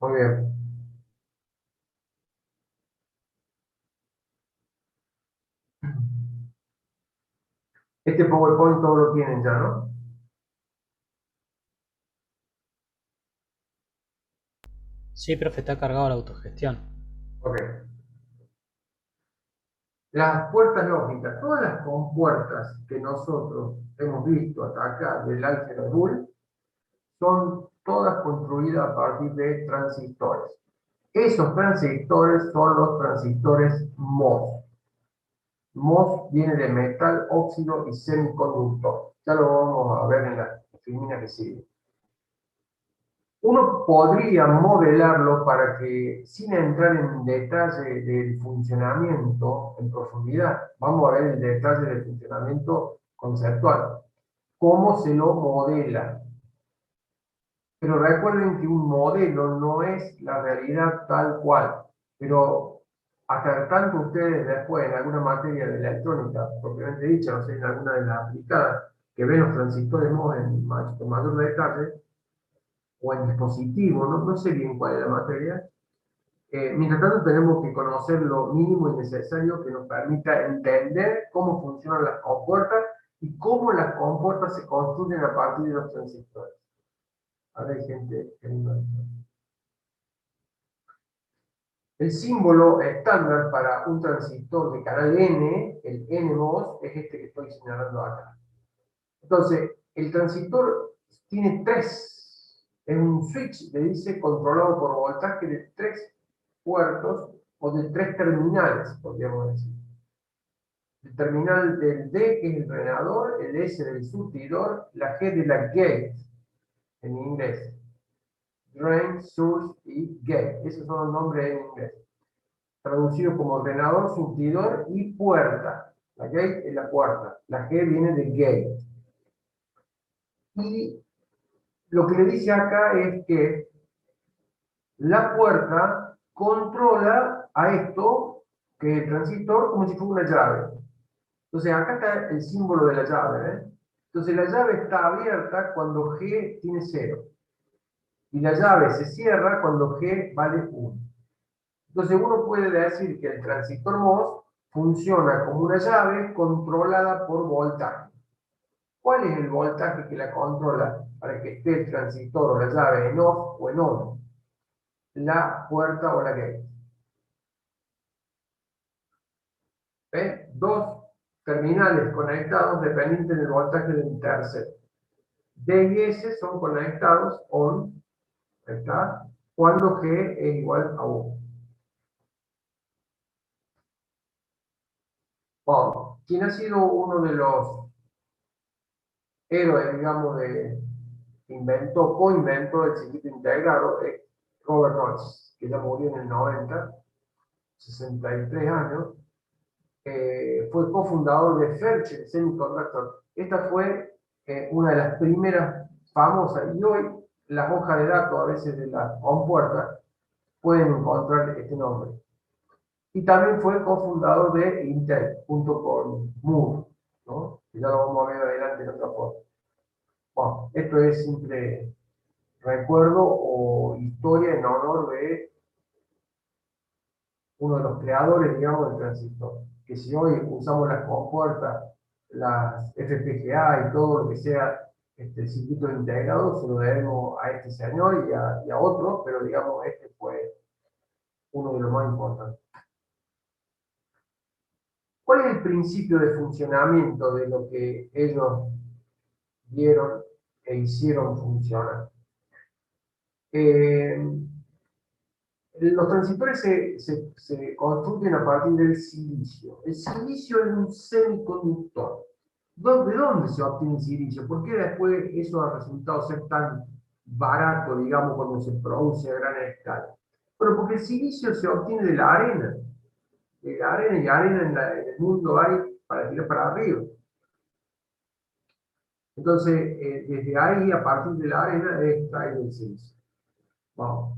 Muy bien. Este PowerPoint todo lo tienen ya, ¿no? Sí, profe, está cargado la autogestión. Ok. Las puertas lógicas, todas las compuertas que nosotros hemos visto hasta acá del álgebra Boole son todas construidas a partir de transistores. Esos transistores son los transistores MOS. MOS viene de metal, óxido y semiconductor. Ya lo vamos a ver en la filmina que sigue. Uno podría modelarlo para que, sin entrar en detalle del funcionamiento en profundidad, vamos a ver el detalle del funcionamiento conceptual, cómo se lo modela. Pero recuerden que un modelo no es la realidad tal cual, pero hasta tanto ustedes después en alguna materia de electrónica, propiamente dicha, no sé, en alguna de las aplicadas, que ven los transistores MOS en mayor detalle, o en dispositivo, no sé bien cuál es la materia. Mientras tanto, tenemos que conocer lo mínimo y necesario que nos permita entender cómo funcionan las compuertas y cómo las compuertas se construyen a partir de los transistores. Ahora hay gente queriendo esto. El símbolo estándar para un transistor de canal N, el NMOS, es este que estoy señalando acá. Entonces, el transistor tiene tres, es un switch, le dice, controlado por voltaje de tres puertos o de tres terminales, podríamos decir. El terminal del D, que es el drenador, el S del surtidor, la G de la gate, en inglés. Drain, source y gate. Esos son los nombres en inglés. Traducido como ordenador, surtidor y puerta. La gate es la puerta. La G viene de gate. Y lo que le dice acá es que la puerta controla a esto, que el transistor, como si fuera una llave. Entonces, acá está el símbolo de la llave, ¿eh? Entonces, la llave está abierta cuando G tiene 0. Y la llave se cierra cuando G vale 1. Entonces, uno puede decir que el transistor MOS funciona como una llave controlada por voltaje. ¿Cuál es el voltaje que la controla para que esté el transistor o la llave en off o en on? La puerta o la gate. ¿Ven? Dos terminales conectados dependientes del voltaje del tercero. D y S son conectados on, ¿está? Cuando G es igual a 1. Bueno, ¿quién ha sido uno de los héroes, digamos, coinventó el circuito integrado? Es Robert Noyce, que ya murió en el 90, 63 años. Fue cofundador de Fairchild Semiconductor. Esta fue una de las primeras famosas, y hoy las hojas de datos a veces de las compuertas pueden encontrar este nombre. Y también fue cofundador de Intel, junto con Moore, ¿no? Y ya lo vamos a ver adelante en otra foto. Bueno, esto es simple recuerdo o historia en honor de uno de los creadores, digamos, del transistor. Que si hoy usamos las compuertas, las FPGA y todo lo que sea circuitos integrados, se lo debemos a este señor y a otros, pero digamos, este fue uno de los más importantes. ¿Cuál es el principio de funcionamiento de lo que ellos vieron e hicieron funcionar? Eh, los transistores se construyen a partir del silicio. El silicio es un semiconductor. ¿De dónde se obtiene el silicio? ¿Por qué después eso ha resultado ser tan barato, digamos, cuando se produce a gran escala? Bueno, porque el silicio se obtiene de la arena. De la arena y arena en el mundo hay para tirar para arriba. Entonces, desde ahí, a partir de la arena, extrae el silicio. Vamos.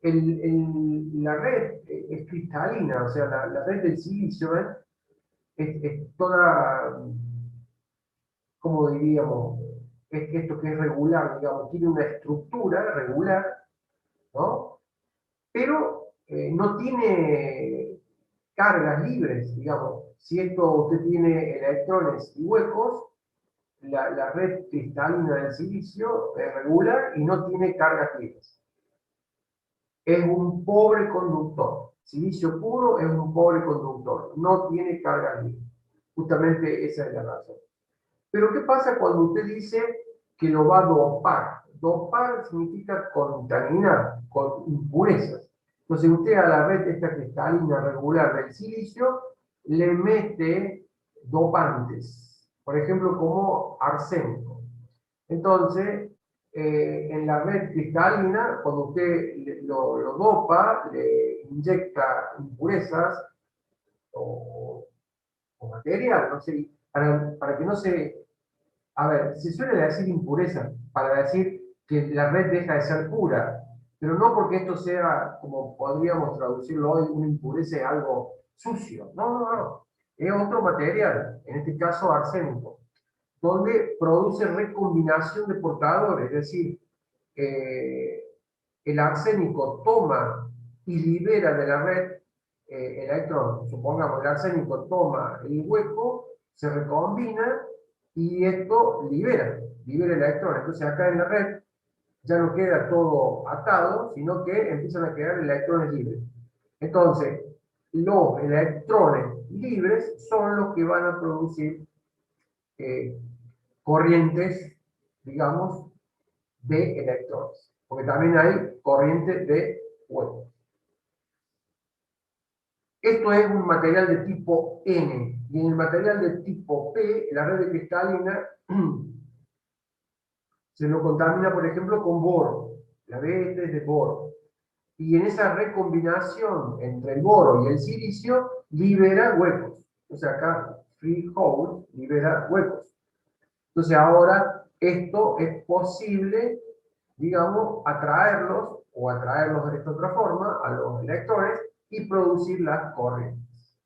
La red es cristalina, o sea, la red del silicio es toda, como diríamos, esto que es regular, digamos, tiene una estructura regular pero no tiene cargas libres, digamos. Si esto usted tiene electrones y huecos, la red cristalina del silicio es regular y no tiene cargas libres. Es un pobre conductor. Silicio puro es un pobre conductor, no tiene cargas libres. Justamente esa es la razón. Pero ¿qué pasa cuando usted dice que lo va a dopar? Dopar significa contaminar con impurezas. Entonces usted a la red esta cristalina regular del silicio le mete dopantes, por ejemplo como arsénico. Entonces, en la red cristalina, cuando usted lo dopa, le inyecta impurezas o, o material, no sé, para que no se... A ver, se suele decir impureza para decir que la red deja de ser pura, pero no porque esto sea, como podríamos traducirlo hoy, una impureza es algo sucio. No, no, no. Es otro material, en este caso arsénico, donde produce recombinación de portadores, es decir, eh, el arsénico toma y libera de la red electrones. Supongamos, el arsénico toma el hueco, se recombina y esto libera electrones. Entonces acá en la red ya no queda todo atado, sino que empiezan a quedar electrones libres. Entonces, los electrones libres son los que van a producir eh, corrientes, digamos, de electrones, porque también hay corrientes de huecos. Esto es un material de tipo N, y en el material de tipo P, la red cristalina, se lo contamina, por ejemplo, con boro. La B este es de boro. Y en esa recombinación entre el boro y el silicio, libera huecos. O sea, acá, free hole, libera huecos. Entonces ahora esto es posible, digamos, atraerlos de esta otra forma, a los electrones, y producir las corrientes.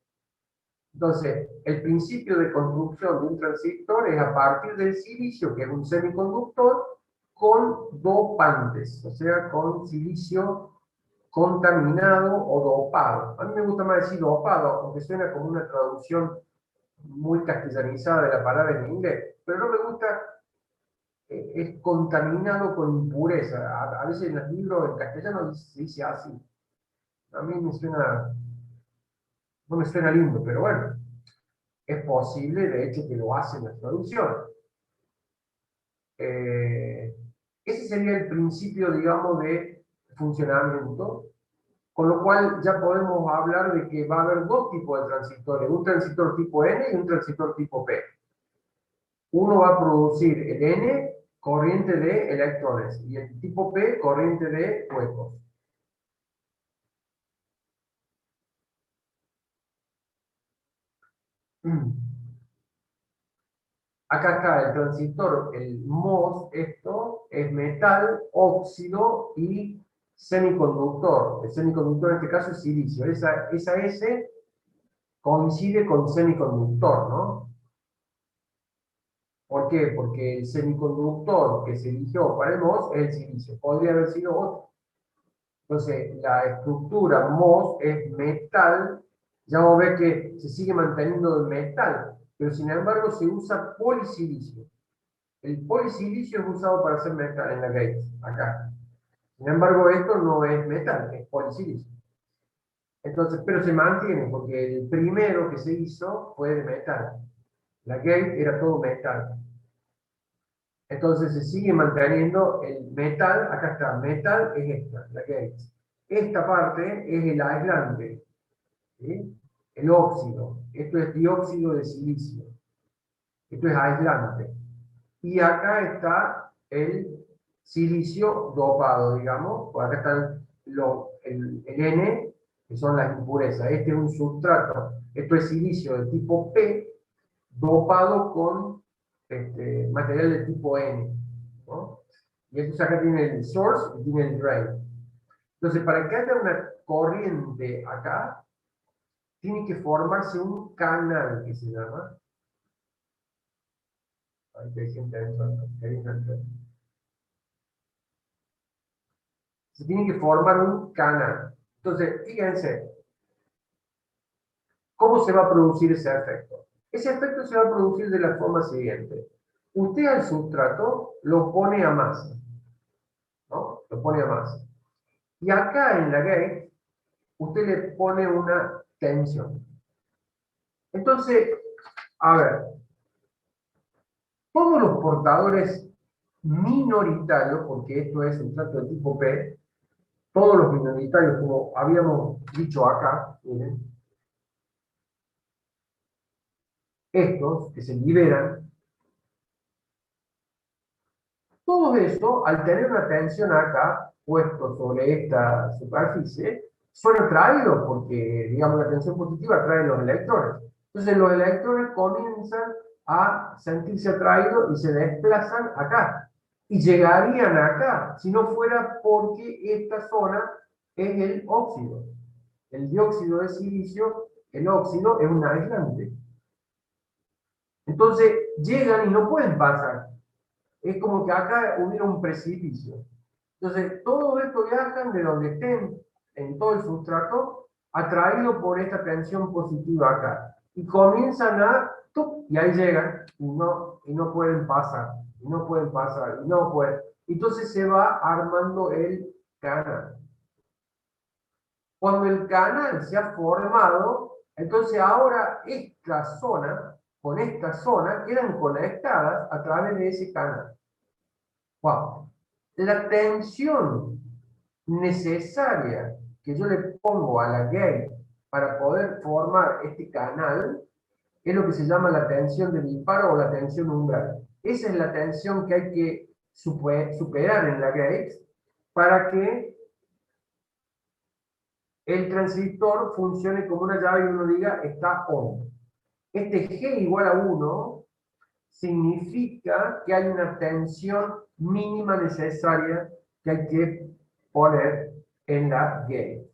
Entonces, el principio de construcción de un transistor es a partir del silicio, que es un semiconductor, con dopantes, o sea, con silicio contaminado o dopado. A mí me gusta más decir dopado, aunque suena como una traducción muy castellanizada de la palabra en inglés, pero no me gusta, es contaminado con impureza. A veces en los libros en castellano se dice así. A mí no me suena lindo, pero bueno, es posible, de hecho, que lo hacen las traducciones. Eh, Ese sería el principio, digamos, de funcionamiento, con lo cual ya podemos hablar de que va a haber dos tipos de transistores, un transistor tipo N y un transistor tipo P. Uno va a producir el N, corriente de electrones, y el tipo P, corriente de huecos. Acá está el transistor, el MOS, esto es metal, óxido y semiconductor. El semiconductor en este caso es silicio. Esa S coincide con semiconductor, ¿no? ¿Por qué? Porque el semiconductor que se eligió para el MOS es el silicio. Podría haber sido otro. Entonces, la estructura MOS es metal. Ya vamos a ver que se sigue manteniendo el metal, pero sin embargo se usa polisilicio. El polisilicio es usado para hacer metal en la Gates, acá. Sin embargo, esto no es metal, es polisilicio. Entonces, pero se mantiene, porque el primero que se hizo fue de metal. La Gate era todo metal. Entonces se sigue manteniendo el metal, acá está, metal es esta, la Gate. Esta parte es el aislante, ¿sí? El óxido. Esto es dióxido de silicio. Esto es aislante. Y acá está el silicio dopado, digamos. Por acá está el N, que son las impurezas. Este es un sustrato. Esto es silicio de tipo P, dopado con material de tipo N, ¿no? Y entonces acá tiene el source y tiene el drain. Entonces, para que haya una corriente acá, tiene que formarse un canal que se llama. Ahí hay gente adentro. Se tiene que formar un canal. Entonces, fíjense, ¿cómo se va a producir ese efecto? Ese efecto se va a producir de la forma siguiente. Usted al sustrato lo pone a masa, ¿no? Lo pone a masa. Y acá en la gate, usted le pone una tensión. Entonces, a ver, todos los portadores minoritarios, porque esto es un sustrato de tipo P, todos los minoritarios, como habíamos dicho acá, miren, estos que se liberan, todo eso, al tener una tensión acá, puesto sobre esta superficie, son atraídos porque, digamos, la tensión positiva atrae los electrones. Entonces los electrones comienzan a sentirse atraídos y se desplazan acá. Y llegarían acá, si no fuera porque esta zona es el óxido. El dióxido de silicio, el óxido, es un aislante. Entonces llegan y no pueden pasar. Es como que acá hubiera un precipicio. Entonces, todo esto viajan de donde estén en todo el sustrato, atraído por esta tensión positiva acá. Y comienzan a, ¡tup! Y ahí llegan, y no pueden pasar, y no pueden pasar, y no pueden. Entonces se va armando el canal. Cuando el canal se ha formado, entonces ahora esta zona, con esta zona, quedan conectadas a través de ese canal. Wow. La tensión necesaria que yo le pongo a la gate para poder formar este canal es lo que se llama la tensión de disparo o la tensión umbral. Esa es la tensión que hay que superar en la gate para que el transistor funcione como una llave y uno diga está on. Este G igual a 1 significa que hay una tensión mínima necesaria que hay que poner en la gate.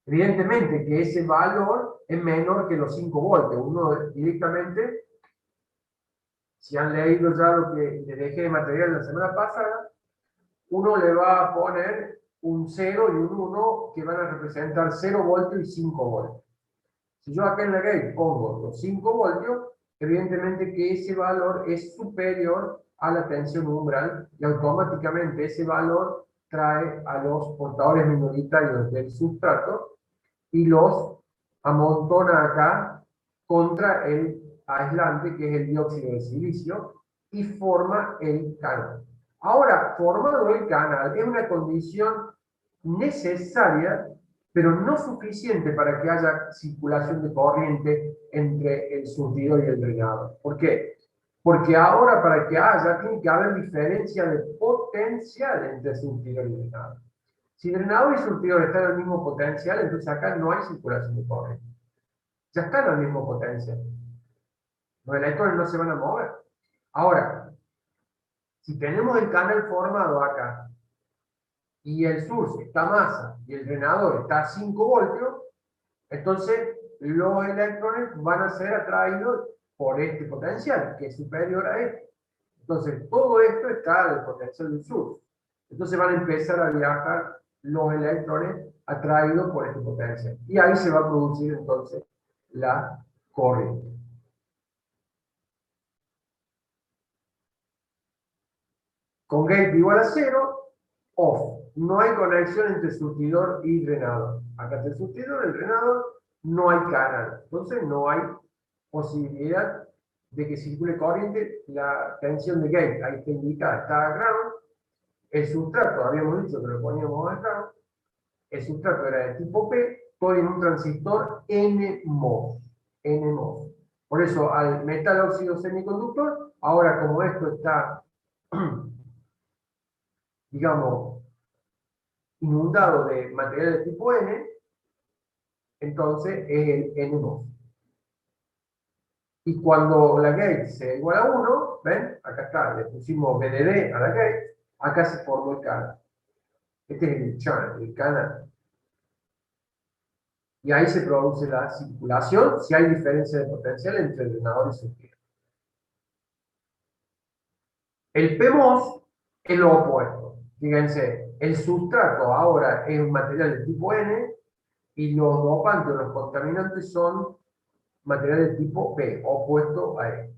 Evidentemente que ese valor es menor que los 5 voltios. Uno directamente, si han leído ya lo que les dejé de material la semana pasada, uno le va a poner un 0 y un 1 que van a representar 0 voltios y 5 voltios. Si yo acá en la gate pongo los 5 voltios, evidentemente que ese valor es superior a la tensión umbral y automáticamente ese valor trae a los portadores minoritarios del sustrato y los amontona acá contra el aislante que es el dióxido de silicio y forma el canal. Ahora, formado el canal es una condición necesaria pero no suficiente para que haya circulación de corriente entre el surtidor y el drenador. ¿Por qué? Porque ahora para que haya, tiene que haber diferencia de potencial entre surtidor y drenador. Si drenador y surtidor están al mismo potencial, entonces acá no hay circulación de corriente. Ya están al mismo potencial. Los electrones no se van a mover. Ahora, si tenemos el canal formado acá, y el source está a masa, y el drenador está a 5 voltios, entonces los electrones van a ser atraídos por este potencial, que es superior a este. Entonces, todo esto está al potencial del source. Entonces van a empezar a viajar los electrones atraídos por este potencial. Y ahí se va a producir entonces la corriente. Con gate igual a 0, off. No hay conexión entre surtidor y drenador. Acá está el surtidor, el drenador, no hay canal. Entonces no hay posibilidad de que circule corriente. La tensión de gate ahí está indicada, está a ground. El sustrato, habíamos dicho que lo poníamos a ground. El sustrato era de tipo P, todo en un transistor NMOS. NMOS. Por eso al metal óxido semiconductor, ahora como esto está, digamos, inundado de material de tipo N, entonces es el NMOS. Y cuando la gate se iguala a 1, ¿ven? Acá está, le pusimos BDD a la gate, acá se formó el canal. Este es el channel, el canal. Y ahí se produce la circulación si hay diferencia de potencial entre el drenador y surtidor. El PMOS es lo opuesto. Fíjense, el sustrato ahora es un material de tipo N y los dopantes, los contaminantes son material de tipo P, opuesto a E.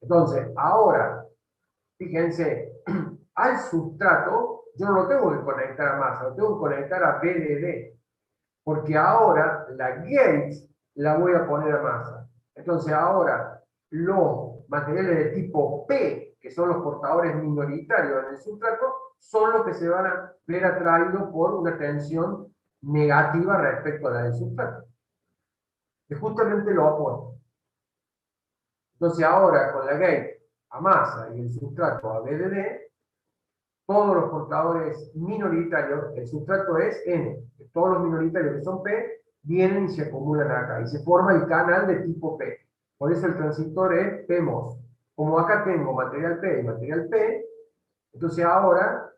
Entonces, ahora, fíjense, al sustrato yo no lo tengo que conectar a masa, lo tengo que conectar a BDD, porque ahora la gate la voy a poner a masa. Entonces, ahora los materiales de tipo P, que son los portadores minoritarios en el sustrato, son los que se van a ver atraídos por una tensión negativa respecto a la del sustrato. Es justamente lo opuesto. Entonces ahora con la gate a masa y el sustrato a BDD, todos los portadores minoritarios, el sustrato es N, todos los minoritarios que son P, vienen y se acumulan acá, y se forma el canal de tipo P. Por eso el transistor es PMOS. Como acá tengo material P y material P, entonces ahora,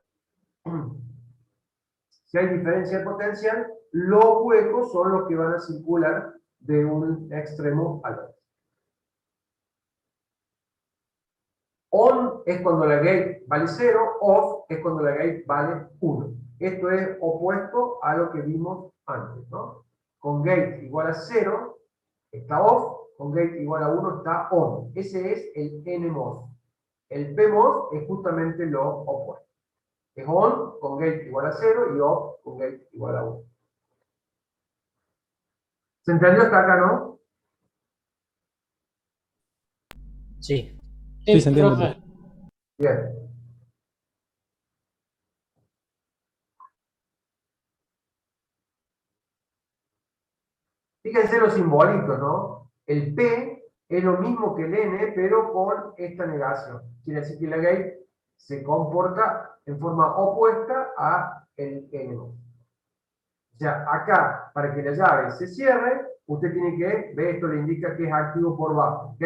si hay diferencia de potencial, los huecos son los que van a circular de un extremo al otro. On es cuando la gate vale 0, off es cuando la gate vale 1. Esto es opuesto a lo que vimos antes, ¿no? Con gate igual a 0 está off, con gate igual a 1 está on. Ese es el NMOS. El PMOS es justamente lo opuesto. Es on con gate igual a 0 y off con gate igual a 1. ¿Se entendió hasta acá, no? Sí. Sí, se Sí, entiende, profe. profe. Bien. Fíjense los simbolitos, ¿no? El P es lo mismo que el N, pero con esta negación. Quiere decir que la gate se comporta en forma opuesta a el N. O sea, acá, para que la llave se cierre, usted tiene que, ve, esto le indica que es activo por bajo, ¿ok?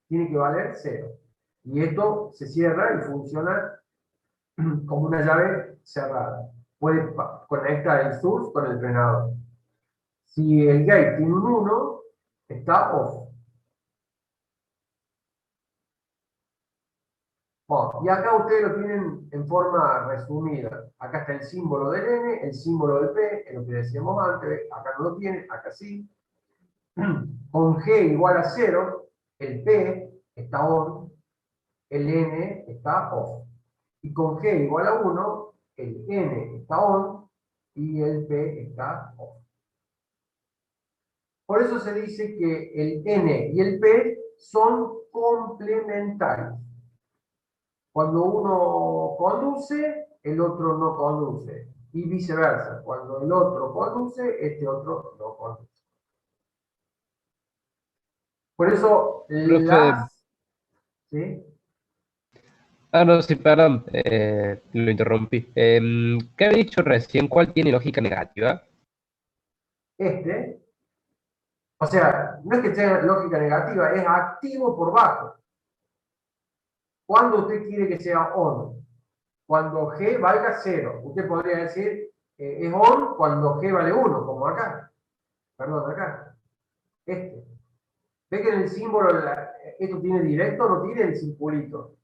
Tiene que valer 0. Y esto se cierra y funciona como una llave cerrada. Puede conectar el source con el drenador. Si el gate tiene un 1, está off. Bueno, y acá ustedes lo tienen en forma resumida. Acá está el símbolo del N, el símbolo del P, es lo que decíamos antes. Acá no lo tiene, acá sí. Con G igual a 0, el P está on, el N está off. Y con G igual a 1, el N está on y el P está off. Por eso se dice que el N y el P son complementarios. Cuando uno conduce, el otro no conduce. Y viceversa. Cuando el otro conduce, este otro no conduce. Por eso Profe, las... ¿Sí? no, sí, perdón, lo interrumpí. ¿Qué había dicho recién? ¿Cuál tiene lógica negativa? Este, o sea, no es que tenga lógica negativa, es activo por bajo. ¿Cuándo usted quiere que sea on? Cuando G valga 0. Usted podría decir, es on cuando G vale 1, como acá. Perdón, acá. Este. ¿Ve que en el símbolo esto tiene directo o no tiene el circulito?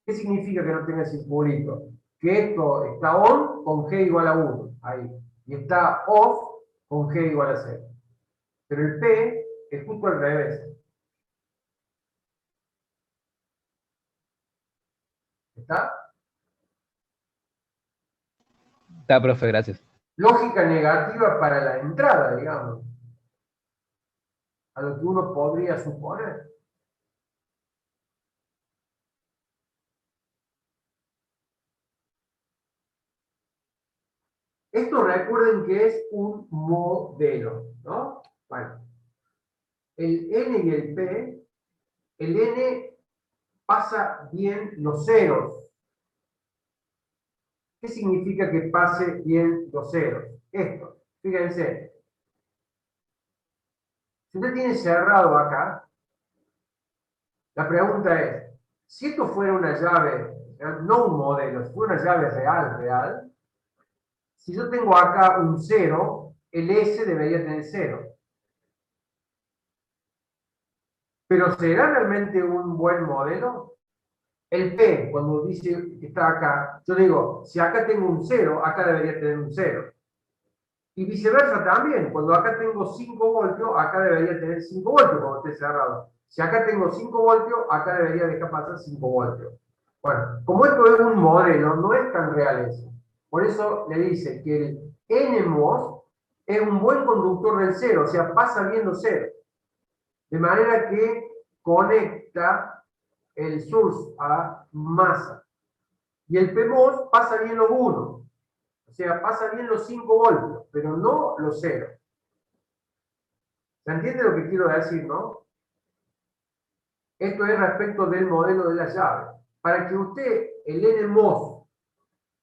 ¿Qué significa que no tenga el circulito? Que esto está on con G igual a 1, ahí. Y está off con G igual a 0. Pero el P es justo al revés. ¿Está? Está, profe, gracias. Lógica negativa para la entrada, digamos. A lo que uno podría suponer. Esto recuerden que es un modelo, ¿no? Bueno, el N y el P, el N pasa bien los ceros. ¿Qué significa que pase bien los ceros? Esto, fíjense. Si usted tiene cerrado acá, la pregunta es, si esto fuera una llave, no un modelo, si fuera una llave real, si yo tengo acá un 0, el S debería tener 0. Pero ¿será realmente un buen modelo? El P, cuando dice que está acá, yo digo, si acá tengo un 0, acá debería tener un 0. Y viceversa también, cuando acá tengo 5 voltios, acá debería tener 5 voltios cuando esté cerrado. Si acá tengo 5 voltios, acá debería dejar pasar 5 voltios. Bueno, como esto es un modelo, no es tan real eso. Por eso le dice que el NMOS es un buen conductor del cero, o sea, pasa bien los ceros. De manera que conecta el source a masa. Y el PMOS pasa bien los 1. O sea, pasa bien los 5 voltios, pero no los 0. ¿Se entiende lo que quiero decir, no? Esto es respecto del modelo de la llave. Para que usted, el NMOS,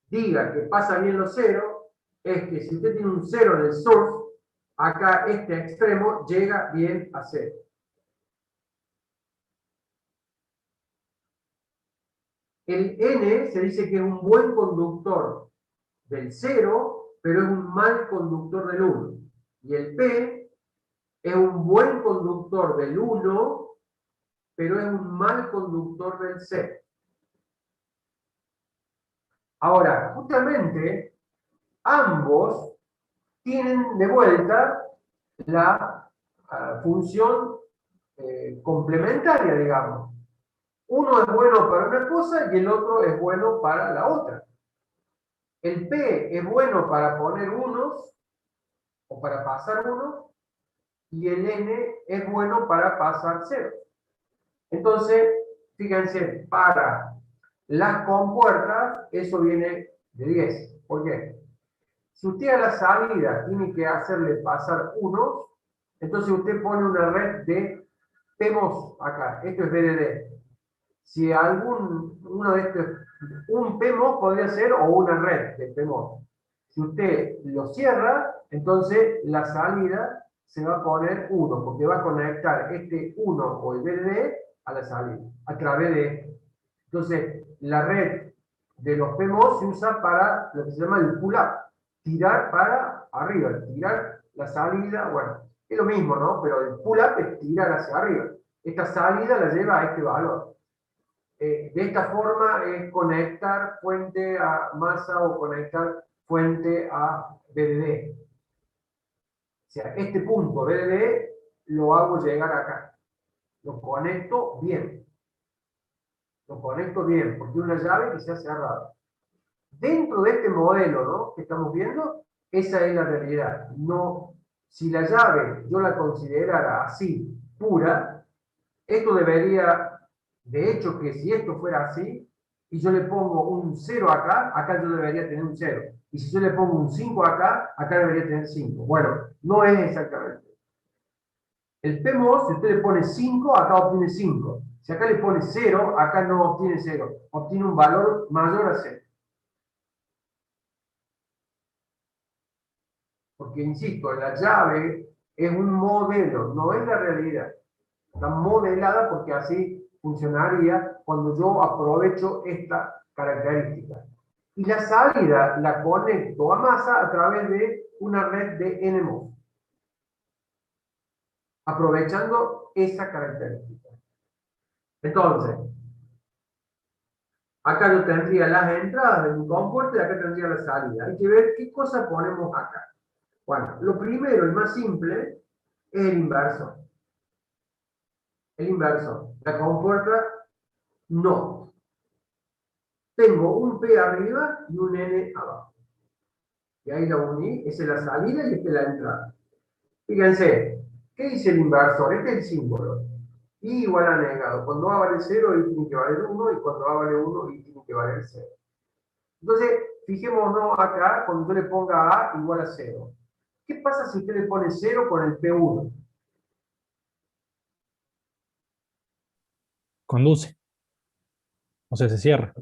diga que pasa bien los 0, es que si usted tiene un 0 en el source, acá este extremo llega bien a 0. El N se dice que es un buen conductor del 0, pero es un mal conductor del 1. Y el P es un buen conductor del 1, pero es un mal conductor del 0. Ahora, justamente, ambos tienen de vuelta la función complementaria, digamos. Uno es bueno para una cosa y el otro es bueno para la otra. El P es bueno para poner unos o para pasar unos y el N es bueno para pasar ceros. Entonces, fíjense, para las compuertas, eso viene de 10. ¿Por qué? Si usted a la salida tiene que hacerle pasar unos, entonces usted pone una red de PMOS acá. Esto es BDD. Si uno de estos, un PMOS podría ser o una red de PMOS. Si usted lo cierra, entonces la salida se va a poner 1, porque va a conectar este 1 o el BDD a la salida, a través de esto. Entonces, la red de los PMOS se usa para lo que se llama el pull-up, tirar para arriba, tirar la salida, bueno, es lo mismo, ¿no? Pero el pull-up es tirar hacia arriba. Esta salida la lleva a este valor. De esta forma es conectar fuente a masa o conectar fuente a BDD. O sea, este punto BDD lo hago llegar acá. Lo conecto bien. Lo conecto bien, porque es una llave que se ha cerrado. Dentro de este modelo, ¿no?, que estamos viendo, esa es la realidad. No, si la llave yo la considerara así, pura, esto debería, de hecho, que si esto fuera así, y yo le pongo un 0 acá, acá yo debería tener un 0. Y si yo le pongo un 5 acá, acá debería tener 5. Bueno, no es exactamente. El PMOS, si usted le pone 5, acá obtiene 5. Si acá le pone 0, acá no obtiene 0. Obtiene un valor mayor a 0. Porque, insisto, la llave es un modelo, no es la realidad. Está modelada porque así funcionaría cuando yo aprovecho esta característica. Y la salida la conecto a masa a través de una red de NMOS, aprovechando esa característica. Entonces, acá yo tendría las entradas de mi compuerto y acá tendría la salida. Hay que ver qué cosa ponemos acá. Bueno, lo primero y más simple es el inversor. El inversor. La compuerta no. Tengo un P arriba y un N abajo. Y ahí la uní, esa es la salida y esta es la entrada. Fíjense, ¿qué dice el inversor? Este es el símbolo. Y igual a negado. Cuando A vale 0, y tiene que valer 1, y cuando A vale 1, y tiene que valer 0. Entonces, fijémonos acá, cuando yo le ponga A igual a 0. ¿Qué pasa si usted le pone 0 con el P1? Conduce. O sea, se cierra.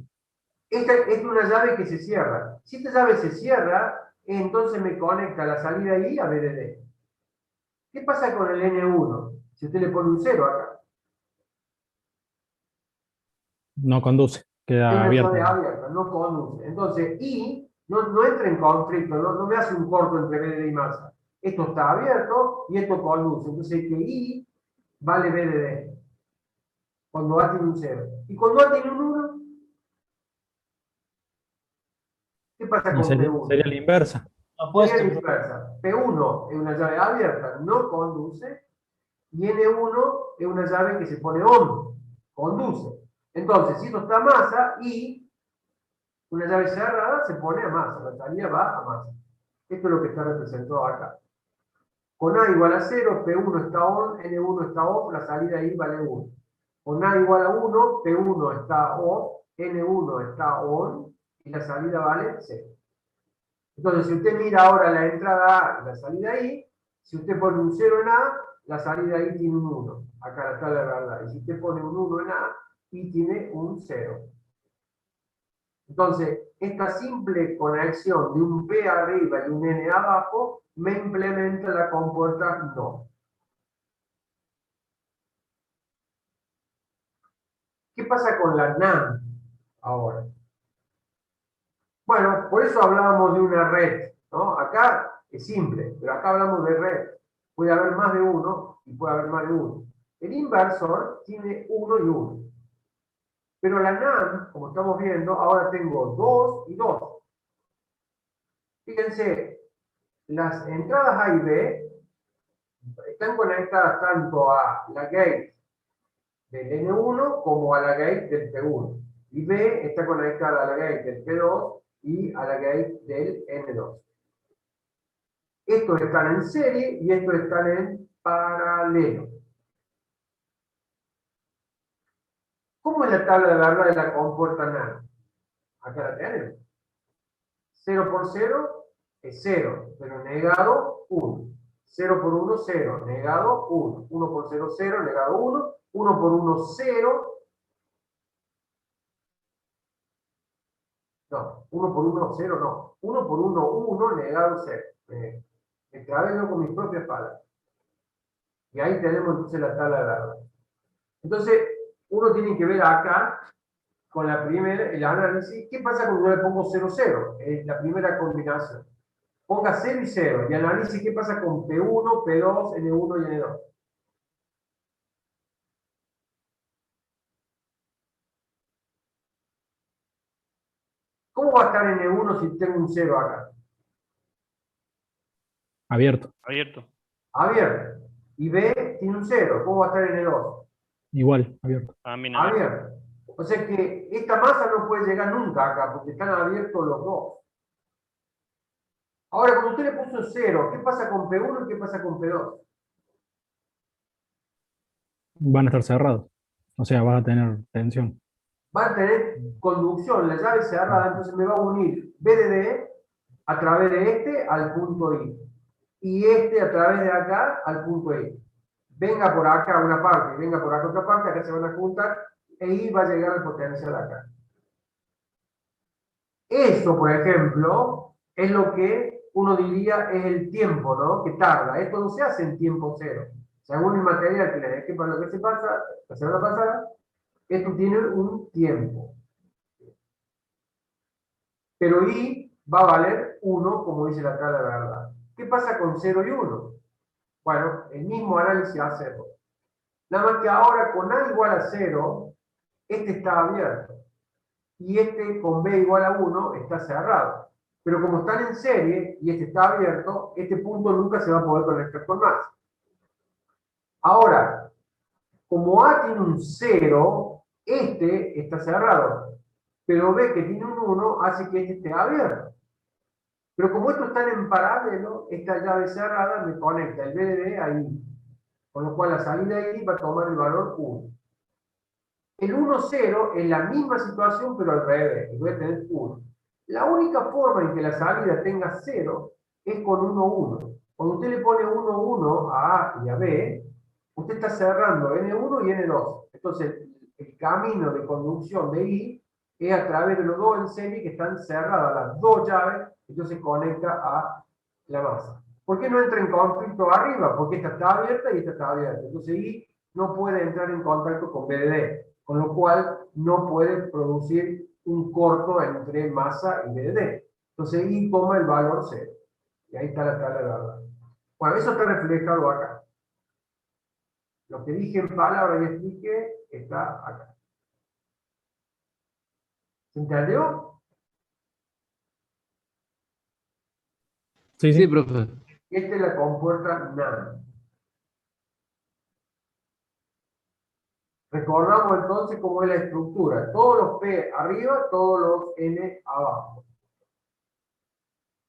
Esta es una llave que se cierra. Si esta llave se cierra, entonces me conecta la salida I a BDD. ¿Qué pasa con el N1? Si usted le pone un 0 acá. No conduce. Es Queda una abierto. llave abierta, no conduce. Entonces, I no entra en conflicto, no me hace un corto entre BDD y masa. Esto está abierto y esto conduce. Entonces, que I vale BDD. Cuando A tiene un 0. Y cuando A tiene un 1, ¿Qué pasa Y con sería P1? la inversa. Sería Opuesto. la inversa. P1 es una llave abierta, no conduce, y N1 es una llave que se pone on, conduce. Entonces, si esto está a masa y una llave cerrada se pone a masa, la salida va a masa. Esto es lo que está representado acá. Con A igual a 0, P1 está on, N1 está off, la salida ahí vale 1. Con A igual a 1, P1 está off, N1 está on, y la salida vale 0. Entonces, si usted mira ahora la entrada A y la salida I, si usted pone un 0 en A, la salida I tiene un 1. Acá está la verdad. Y si usted pone un 1 en A, I tiene un 0. Entonces, esta simple conexión de un P arriba y un N abajo me implementa la compuerta no. ¿Qué pasa con la NAND ahora? Bueno, por eso hablábamos de una red, ¿no? Acá es simple, pero acá hablamos de red. Puede haber más de uno y puede haber más de uno. El inversor tiene uno y uno. Pero la NAND, como estamos viendo, ahora tengo 2 y 2. Fíjense, las entradas A y B están conectadas tanto a la gate del N1 como a la gate del P1. Y B está conectada a la gate del P2 y a la gate del N2. Estos están en serie y estos están en paralelo. ¿Cómo es la tabla de verdad de la compuerta NAND? Acá la tenemos. 0 por 0 es 0, pero negado 1. 0 por 1, 0, negado 1. 1 por 0, 0, negado 1. 1 por 1, 0. No, 1 por 1, 0, no. 1 por 1, 1, negado 0. Me trabé yo con mis propias palabras. Y ahí tenemos entonces la tabla de verdad. Entonces, uno tiene que ver acá con la primera, el análisis. ¿Qué pasa cuando yo le pongo 0, 0? Es la primera combinación. Ponga 0 y 0 y analice qué pasa con P1, P2, N1 y N2. ¿Cómo va a estar N1 si tengo un 0 acá? Abierto. Abierto. Abierto. Y B tiene un 0. ¿Cómo va a estar N2? Igual, abierto. También abierto. Abierto. O sea que esta masa no puede llegar nunca acá porque están abiertos los dos. Ahora, cuando usted le puso 0, ¿qué pasa con P1 y qué pasa con P2? Van a estar cerrados. O sea, vas a tener tensión. Va a tener conducción, la llave cerrada, entonces me va a unir B de D a través de este al punto I. Y este a través de acá al punto I. Venga por acá una parte y venga por acá otra parte, acá se van a juntar, e I va a llegar al potencial acá. Eso, por ejemplo, es lo que uno diría es el tiempo, ¿no? Que tarda. Esto no se hace en tiempo cero. Según el material que le dejé para lo que se pasa, la semana pasada, esto tiene un tiempo. Pero I va a valer 1, como dice la tabla de verdad. ¿Qué pasa con 0 y 1? Bueno, el mismo análisis hacemos. Nada más que ahora con A igual a 0, este está abierto. Y este con B igual a 1 está cerrado. Pero como están en serie y este está abierto, este punto nunca se va a poder conectar con más. Ahora, como A tiene un 0, este está cerrado. Pero B que tiene un 1 hace que este esté abierto. Pero como estos están en paralelo, esta llave cerrada me conecta el BDD ahí. Con lo cual la salida ahí va a tomar el valor 1. El 1,0 es la misma situación, pero al revés. Y voy a tener 1. La única forma en que la salida tenga 0 es con 1,1. Cuando usted le pone 1,1 a A y a B, usted está cerrando N1 y N2. Entonces, el camino de conducción de I es a través de los dos en serie que están cerradas las dos llaves, entonces conecta a la masa. ¿Por qué no entra en conflicto arriba? Porque esta está abierta y esta está abierta. Entonces I no puede entrar en contacto con BDD, con lo cual no puede producir un corto entre masa y BDD. Entonces I toma el valor 0. Y ahí está la tabla de verdad. Bueno, eso está reflejado acá. Lo que dije en palabras y expliqué está acá. ¿Se entendió? Sí, Sí, sí. profe. Esta es la compuerta NAND. Recordamos entonces cómo es la estructura. Todos los P arriba, todos los N abajo.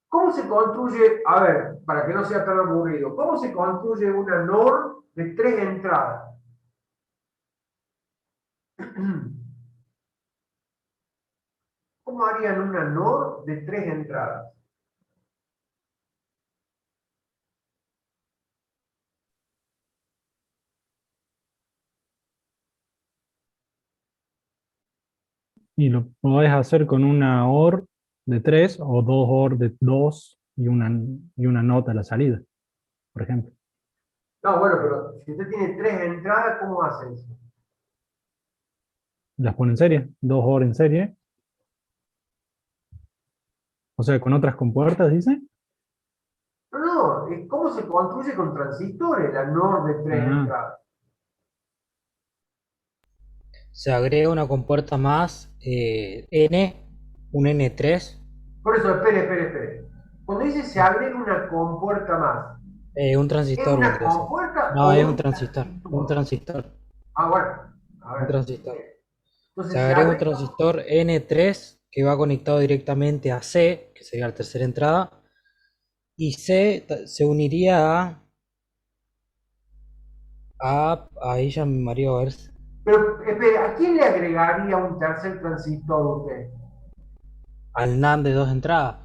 ¿Cómo se construye? A ver, para que no sea tan aburrido. ¿Cómo se construye una NOR de 3 entradas? ¿Cómo harían una NOR de 3 entradas? Y lo podés hacer con una OR de 3 o dos OR de 2 y una nota a la salida, por ejemplo. No, bueno, pero si usted tiene 3 entradas, ¿cómo hace eso? Las pone en serie, dos OR en serie. O sea, con otras compuertas, dice. No, no, ¿cómo se construye con transistores la NOR de 3 Ah, entradas? Se agrega una compuerta más, N, un N3, Por eso, espere. Cuando dice se agrega una compuerta más, un ¿es transistor una vendría a ser. compuerta No, o es un un transistor, un transistor? transistor, Ah, bueno, a un ver. transistor. Se Entonces se agrega un agrega. transistor N3 que va conectado directamente a C, que sería la tercera entrada, y C se uniría ahí ya me mareó, a ver, Pero, espere, ¿a quién le agregaría un tercer transistor usted? al NAND de dos entradas.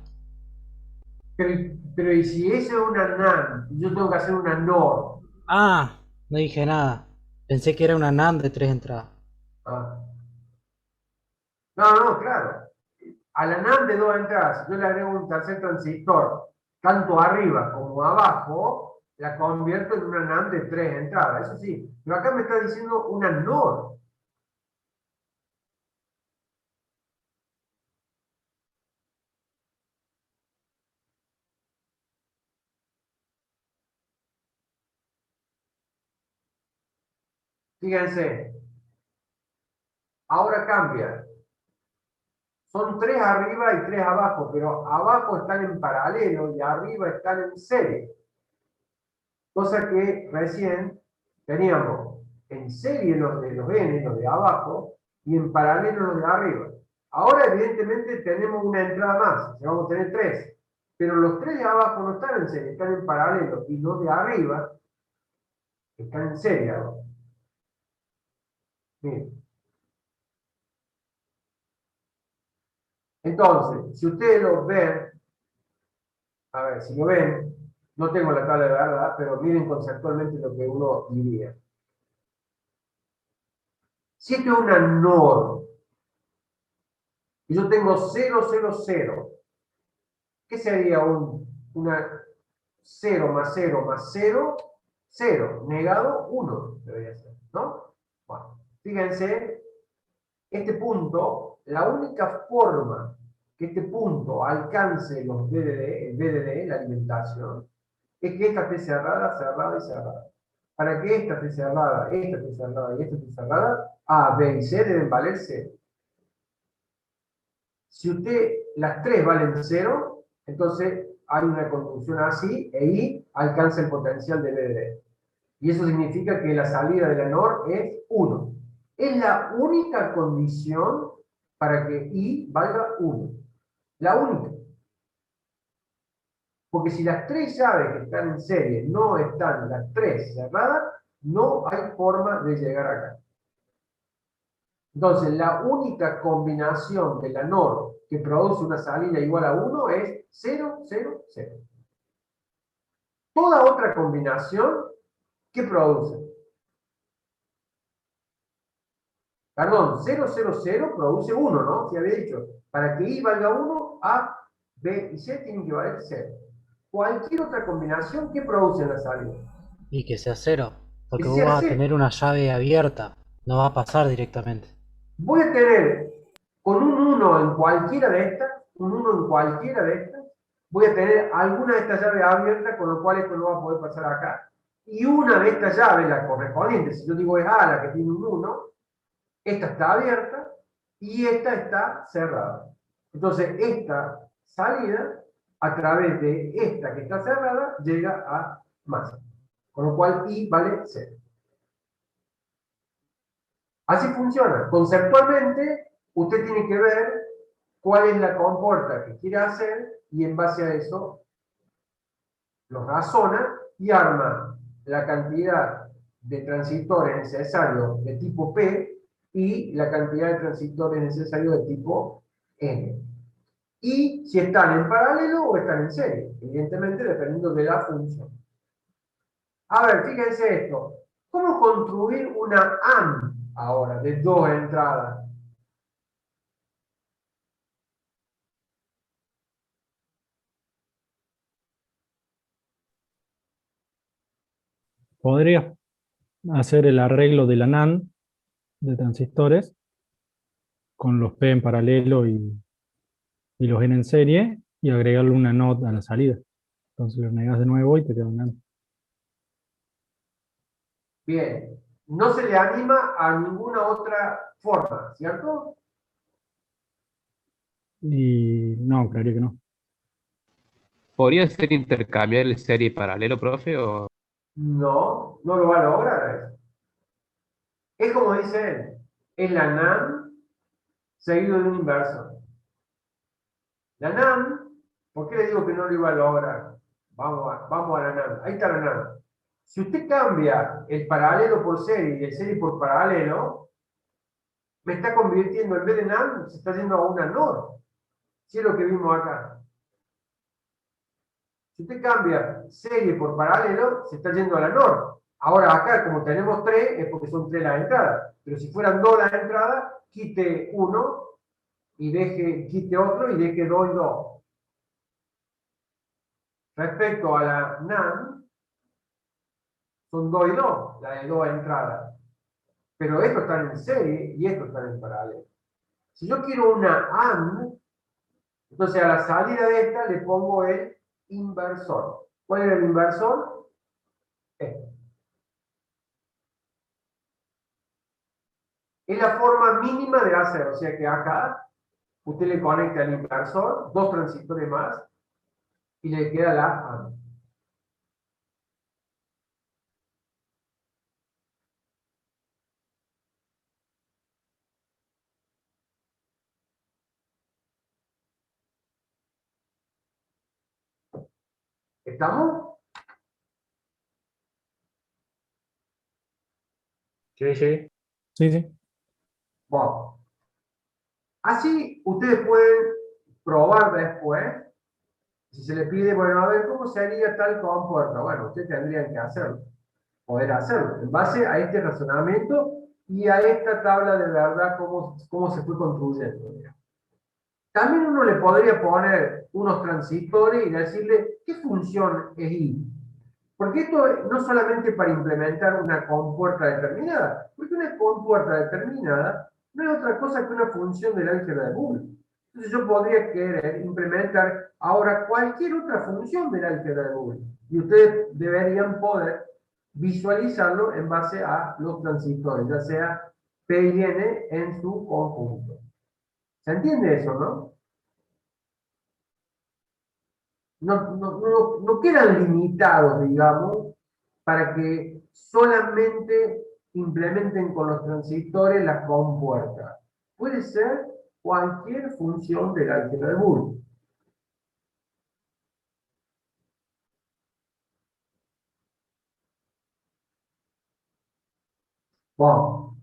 Pero ¿y si eso es una NAND? Y yo tengo que hacer una NOR. Ah, no dije nada. Pensé que era una NAND de tres entradas. Ah. No, no, claro. A la NAND de 2 entradas, si yo le agrego un tercer transistor, tanto arriba como abajo, la convierto en una NAND de 3 entradas, eso sí. Pero acá me está diciendo una NOR. Fíjense, ahora cambia. Son 3 arriba y 3 abajo, pero abajo están en paralelo y arriba están en serie. Cosa que recién teníamos en serie los de los N, los de abajo, y en paralelo los de arriba. Ahora, evidentemente, tenemos una entrada más, vamos a tener 3. Pero los 3 de abajo no están en serie, están en paralelo, y los de arriba están en serie ahora. Miren. Entonces, si ustedes lo ven, a ver, si lo ven, no tengo la tabla de verdad, pero miren conceptualmente lo que uno diría. Si esto es una NOR, y yo tengo 0, ¿qué sería una 0 más 0 más 0? 0, negado 1, debería ser, ¿no? Bueno, fíjense, este punto, la única forma que este punto alcance los BDD, el BDD, la alimentación, es que esta esté cerrada, cerrada y cerrada. Para que esta esté cerrada, esta esté cerrada y esta esté cerrada, A, B y C deben valer 0. Si usted, las tres valen 0, entonces hay una conjunción así, e I alcanza el potencial de BDD. Y eso significa que la salida de la NOR es 1. Es la única condición para que I valga 1. La única. Porque si las tres llaves que están en serie no están las tres cerradas, no hay forma de llegar acá. Entonces, la única combinación de la NOR que produce una salida igual a 1 es 0, 0, 0. Toda otra combinación, ¿qué produce? Perdón, 0, 0, 0 produce 1, ¿no? Si había dicho, para que I valga 1, A, B y C tienen que valer 0. Cualquier otra combinación, ¿qué produce en la salida? Y que sea cero, Que porque vos sea vas a 0. tener una llave abierta, no va a pasar directamente. Voy a tener con un 1 en cualquiera de estas, un 1 en cualquiera de estas, voy a tener alguna de estas llaves abiertas, con lo cual esto no va a poder pasar acá. Y una de estas llaves, la correspondiente, si yo digo es A, la que tiene un 1, esta está abierta y esta está cerrada. Entonces, esta salida a través de esta que está cerrada, llega a masa. Con lo cual I vale 0. Así funciona. Conceptualmente, usted tiene que ver cuál es la compuerta que quiere hacer y en base a eso lo razona y arma la cantidad de transistores necesarios de tipo P y la cantidad de transistores necesarios de tipo N. Y si están en paralelo o están en serie, evidentemente dependiendo de la función. A ver, fíjense esto. ¿Cómo construir una AND ahora de 2 entradas? Podrías hacer el arreglo de la NAND de transistores con los P en paralelo y los N en serie y agregarle una NOT a la salida. Entonces lo negas de nuevo y te queda un NAND. Bien. No se le anima a ninguna otra forma, ¿cierto? Y no, creería que no. ¿Podría ser intercambiable serie y paralelo, profe? O... No, no lo va a lograr. Es como dice él, es la NAND seguido de un inversor. La NAND, ¿por qué le digo que no lo iba a lograr? Vamos a la NAND. Ahí está la NAND. Si usted cambia el paralelo por serie y el serie por paralelo, me está convirtiendo, en vez de NAND, se está yendo a una NOR. Si es lo que vimos acá. Si usted cambia serie por paralelo, se está yendo a la NOR. Ahora acá, como tenemos 3, es porque son 3 las entradas. Pero si fueran 2 las entradas, quite uno y quite otro y deje 2 y 2. Respecto a la NAND, son 2 y 2, la de 2 entradas. Pero estos están en serie y estos están en paralelo. Si yo quiero una AND, entonces a la salida de esta le pongo el inversor. ¿Cuál es el inversor? Este. Es la forma mínima de hacer, o sea que acá usted le conecta al inversor, 2 transistores más, y le queda la AND. ¿Estamos? Sí, sí. Sí, sí. Bueno. Así ustedes pueden probar después, si se le pide, bueno, a ver, ¿cómo se haría tal compuerta? Bueno, ustedes tendrían que hacerlo, poder hacerlo, en base a este razonamiento y a esta tabla de verdad, cómo se fue construyendo. También uno le podría poner unos transistores y decirle, ¿qué función es I? Porque esto no solamente para implementar una compuerta determinada, porque una compuerta determinada no es otra cosa que una función del álgebra de Boole. Entonces yo podría querer implementar ahora cualquier otra función del álgebra de Boole. Y ustedes deberían poder visualizarlo en base a los transistores, ya sea P y N en su conjunto. ¿Se entiende eso, no? No quedan limitados, digamos, para que solamente implementen con los transistores las compuertas. Puede ser cualquier función del álgebra de Boole. Bueno,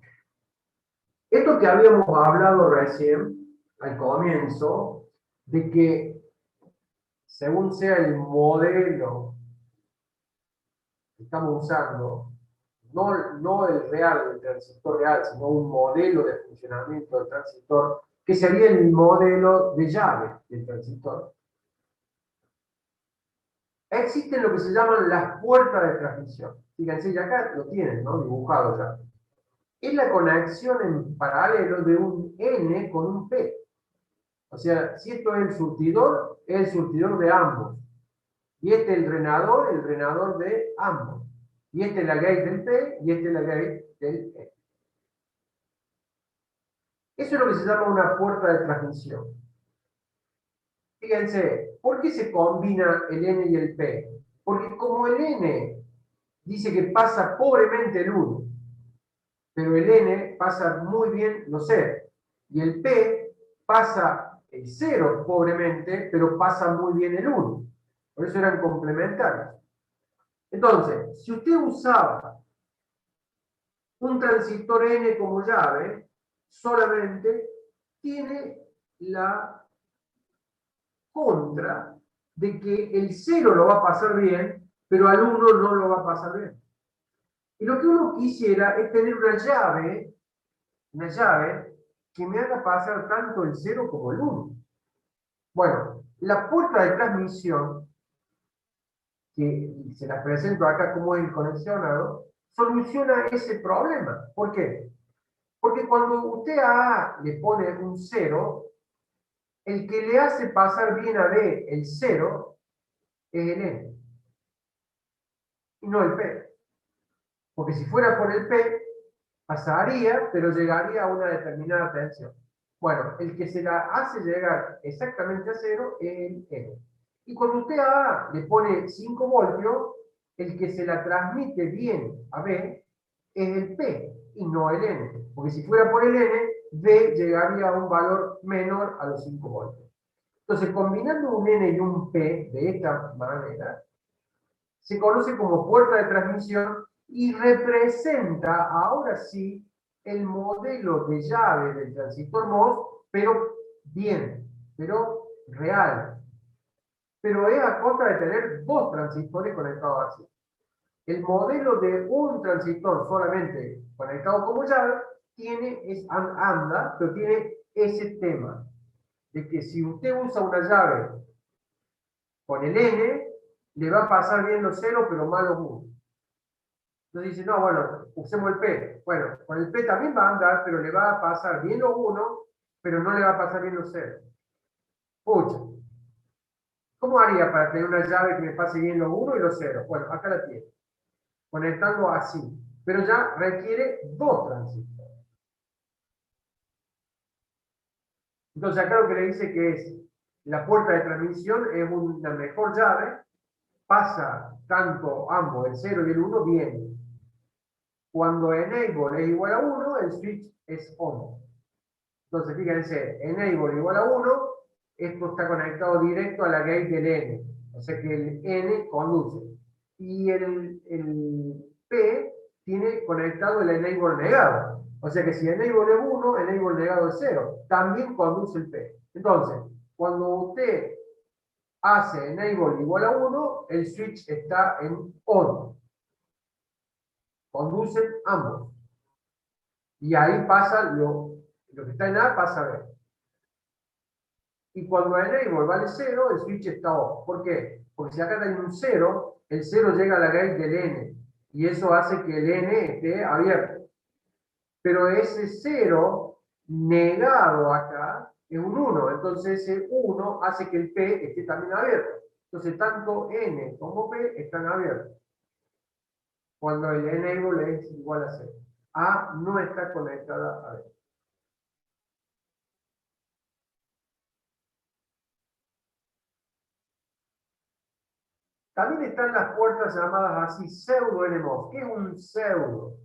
esto que habíamos hablado recién, al comienzo, de que según sea el modelo que estamos usando, no el real, el transistor real, sino un modelo de funcionamiento del transistor, que sería el modelo de llave del transistor. Existen lo que se llaman las puertas de transmisión. Fíjense, ya acá lo tienen, ¿no? Dibujado ya. Es la conexión en paralelo de un N con un P. O sea, si esto es el surtidor de ambos. Y este es el drenador de ambos. Y este es la gate del P y este es la gate del E. Eso es lo que se llama una puerta de transmisión. Fíjense, ¿por qué se combina el N y el P? Porque como el N dice que pasa pobremente el 1, pero el N pasa muy bien los 0, y el P pasa el 0 pobremente, pero pasa muy bien el 1. Por eso eran complementarios. Entonces, si usted usaba un transistor N como llave, solamente tiene la contra de que el 0 lo va a pasar bien, pero al 1 no lo va a pasar bien. Y lo que uno quisiera es tener una llave que me haga pasar tanto el 0 como el 1. Bueno, la puerta de transmisión, que se las presento acá como el conexionado, soluciona ese problema. ¿Por qué? Porque cuando usted a A le pone un 0, el que le hace pasar bien a B el 0 es el N, y no el P. Porque si fuera por el P, pasaría, pero llegaría a una determinada tensión. Bueno, el que se la hace llegar exactamente a 0 es el N. Y cuando usted a A le pone 5 voltios, el que se la transmite bien a B es el P y no el N. Porque si fuera por el N, B llegaría a un valor menor a los 5 voltios. Entonces, combinando un N y un P de esta manera, se conoce como puerta de transmisión y representa ahora sí el modelo de llave del transistor MOS, pero bien, pero real. Pero es a costa de tener dos transistores conectados así. El modelo de un transistor solamente conectado como llave anda, pero tiene ese tema, de que si usted usa una llave con el N, le va a pasar bien los 0, pero mal los 1. Entonces dice, no, bueno, usemos el P. Bueno, con el P también va a andar, pero le va a pasar bien los 1, pero no le va a pasar bien los 0. Pucha, ¿cómo haría para tener una llave que me pase bien los 1 y los 0? Bueno, acá la tiene. Conectando así. Pero ya requiere dos transistores. Entonces acá lo que le dice que es la puerta de transmisión es una mejor llave, pasa tanto ambos, el 0 y el 1, bien. Cuando enable es igual a 1, el switch es on. Entonces, fíjense, enable igual a 1, esto está conectado directo a la gate del N. O sea que el N conduce. Y el P tiene conectado el enable negado. O sea que si enable es 1, enable negado es 0. También conduce el P. Entonces, cuando usted hace enable igual a 1, el switch está en on. Conducen ambos. Y ahí pasa lo que está en A pasa a B. Y cuando enable vale 0, el switch está off. ¿Por qué? Porque si acá hay un 0, el 0 llega a la gate del N. Y eso hace que el N esté abierto. Pero ese 0 negado acá es un 1. Entonces ese 1 hace que el P esté también abierto. Entonces tanto N como P están abiertos. Cuando el enable es igual a 0. A no está conectada a B. También están las puertas llamadas así pseudo NMOS. ¿Qué es un pseudo?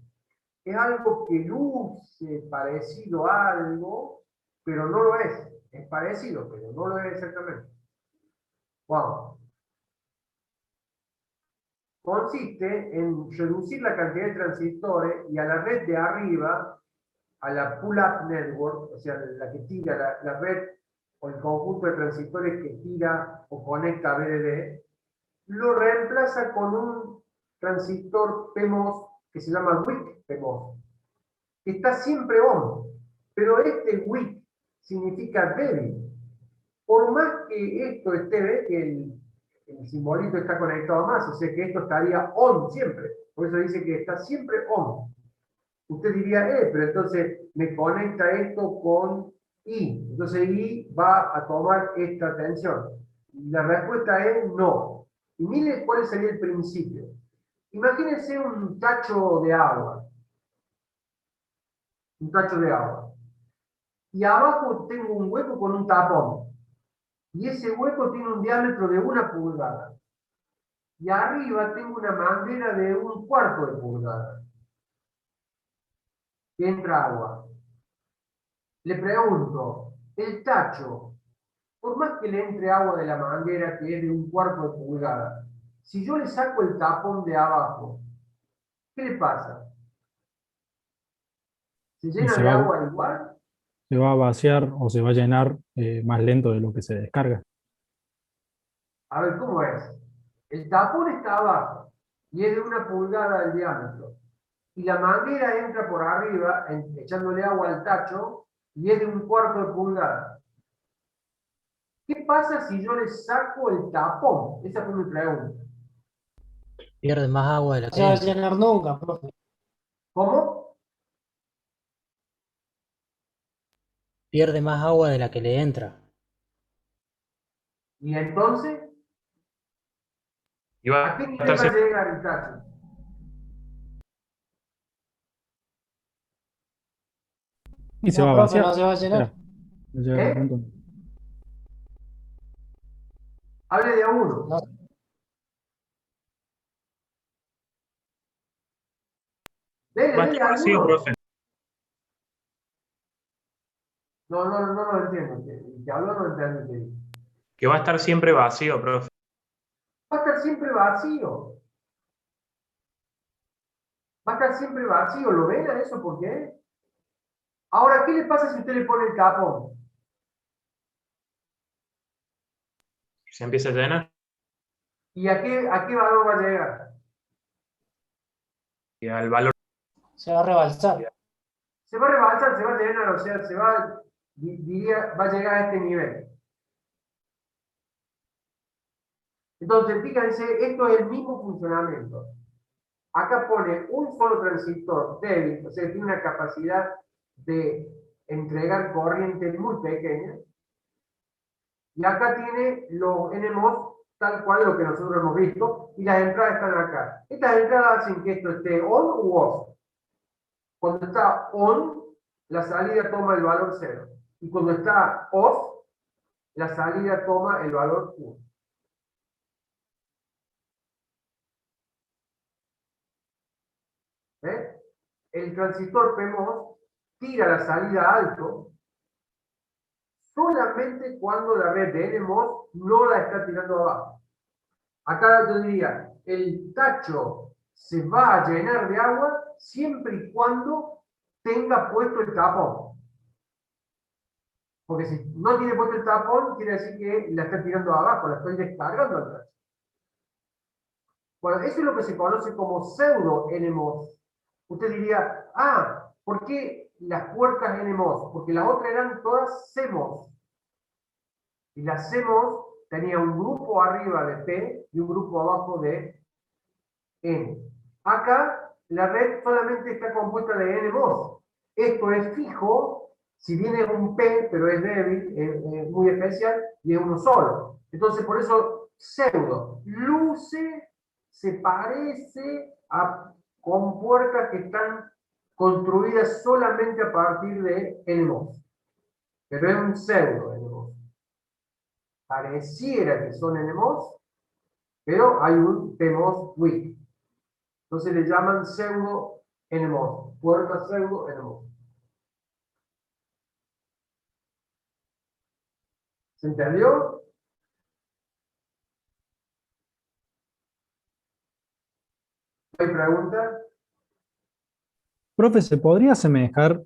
Es algo que luce parecido a algo, pero no lo es. Es parecido, pero no lo es exactamente. Wow. Consiste en reducir la cantidad de transistores y a la red de arriba, a la pull-up network, o sea, la que tira la red o el conjunto de transistores que tira o conecta a BDD, lo reemplaza con un transistor PMOS que se llama weak PMOS, que está siempre on, pero este weak significa débil. Por más que esto esté, que el simbolito está conectado a más, o sea que esto estaría on siempre, por eso dice que está siempre on. Usted diría, pero entonces me conecta esto con I, entonces I va a tomar esta tensión. La respuesta es no. Y mire cuál sería el principio. Imagínense un tacho de agua. Un tacho de agua. Y abajo tengo un hueco con un tapón. y ese hueco tiene un diámetro de 1 pulgada. Y arriba tengo una manguera de 1/4 de pulgada, que entra agua. Le pregunto, el tacho, por más que le entre agua de la manguera que es de 1/4 de pulgada, si yo le saco el tapón de abajo, ¿qué le pasa? ¿Se Y llena de agua igual? se va a vaciar o se va a llenar más lento de lo que se descarga. A ver, ¿cómo es? El tapón está abajo y es de 1 pulgada el diámetro. Y la manguera entra por arriba, echándole agua al tacho, y es de 1/4 de pulgada. ¿Qué pasa si yo le saco el tapón? Esa fue mi pregunta. Pierde más agua de la No que se va a entra. llenar nunca, profe. ¿Cómo? Pierde más agua de la que le entra. Y entonces, Y va ¿a qué a nivel estar va a siempre, llegar el tacho? Y se No, va a profe, vaciar. no se va a Espera, llenar. va a llegar a un ¿Eh? punto. Hable de a uno. No, Dele, va a dele estar a vacío, alguno. profe. No lo entiendo. El que habló no entiende qué dice. Que va a estar siempre vacío, profe. Va a estar siempre vacío. Va a estar siempre vacío. ¿Lo ven a eso? ¿Por qué? Ahora, ¿qué le pasa si usted le pone el tapón? Se empieza a llenar ¿Y a qué valor va a llegar? y al valor. se va a rebalsar. Se va a rebalsar, se va a llenar, o sea, va a llegar a este nivel. Entonces, fíjense, esto es el mismo funcionamiento. Acá pone un solo transistor débil, o sea, tiene una capacidad de entregar corriente muy pequeña. Y acá tiene los NMOS tal cual lo que nosotros hemos visto, y las entradas están acá. Estas entradas hacen que esto esté on u off. Cuando está on, la salida toma el valor 0. Y cuando está off, la salida toma el valor 1. ¿Ves? El transistor PMOS tira la salida alto solamente cuando la red de NMOS no la está tirando abajo. Acá yo diría, el tacho se va a llenar de agua siempre y cuando tenga puesto el tapón. Porque si no tiene puesto el tapón, quiere decir que la está tirando abajo, la estoy descargando al tacho. Bueno, eso es lo que se conoce como pseudo NMOS. Usted diría, ¿por qué las puertas NMOS? Porque las otras eran todas CMOS. Y las CMOS tenía un grupo arriba de P y un grupo abajo de N. Acá la red solamente está compuesta de NMOS. Esto es fijo, si bien es un P, pero es débil, es muy especial, y es uno solo. Entonces, por eso, pseudo, luce, se parece a compuertas que están construidas solamente a partir de NMOS. Pero es un pseudo NMOS. Pareciera que son NMOS, pero hay un PMOS weak. Entonces le llaman pseudo NMOS, puerta pseudo NMOS. ¿Se entendió? ¿Hay pregunta? Profe, ¿se podría asemejar,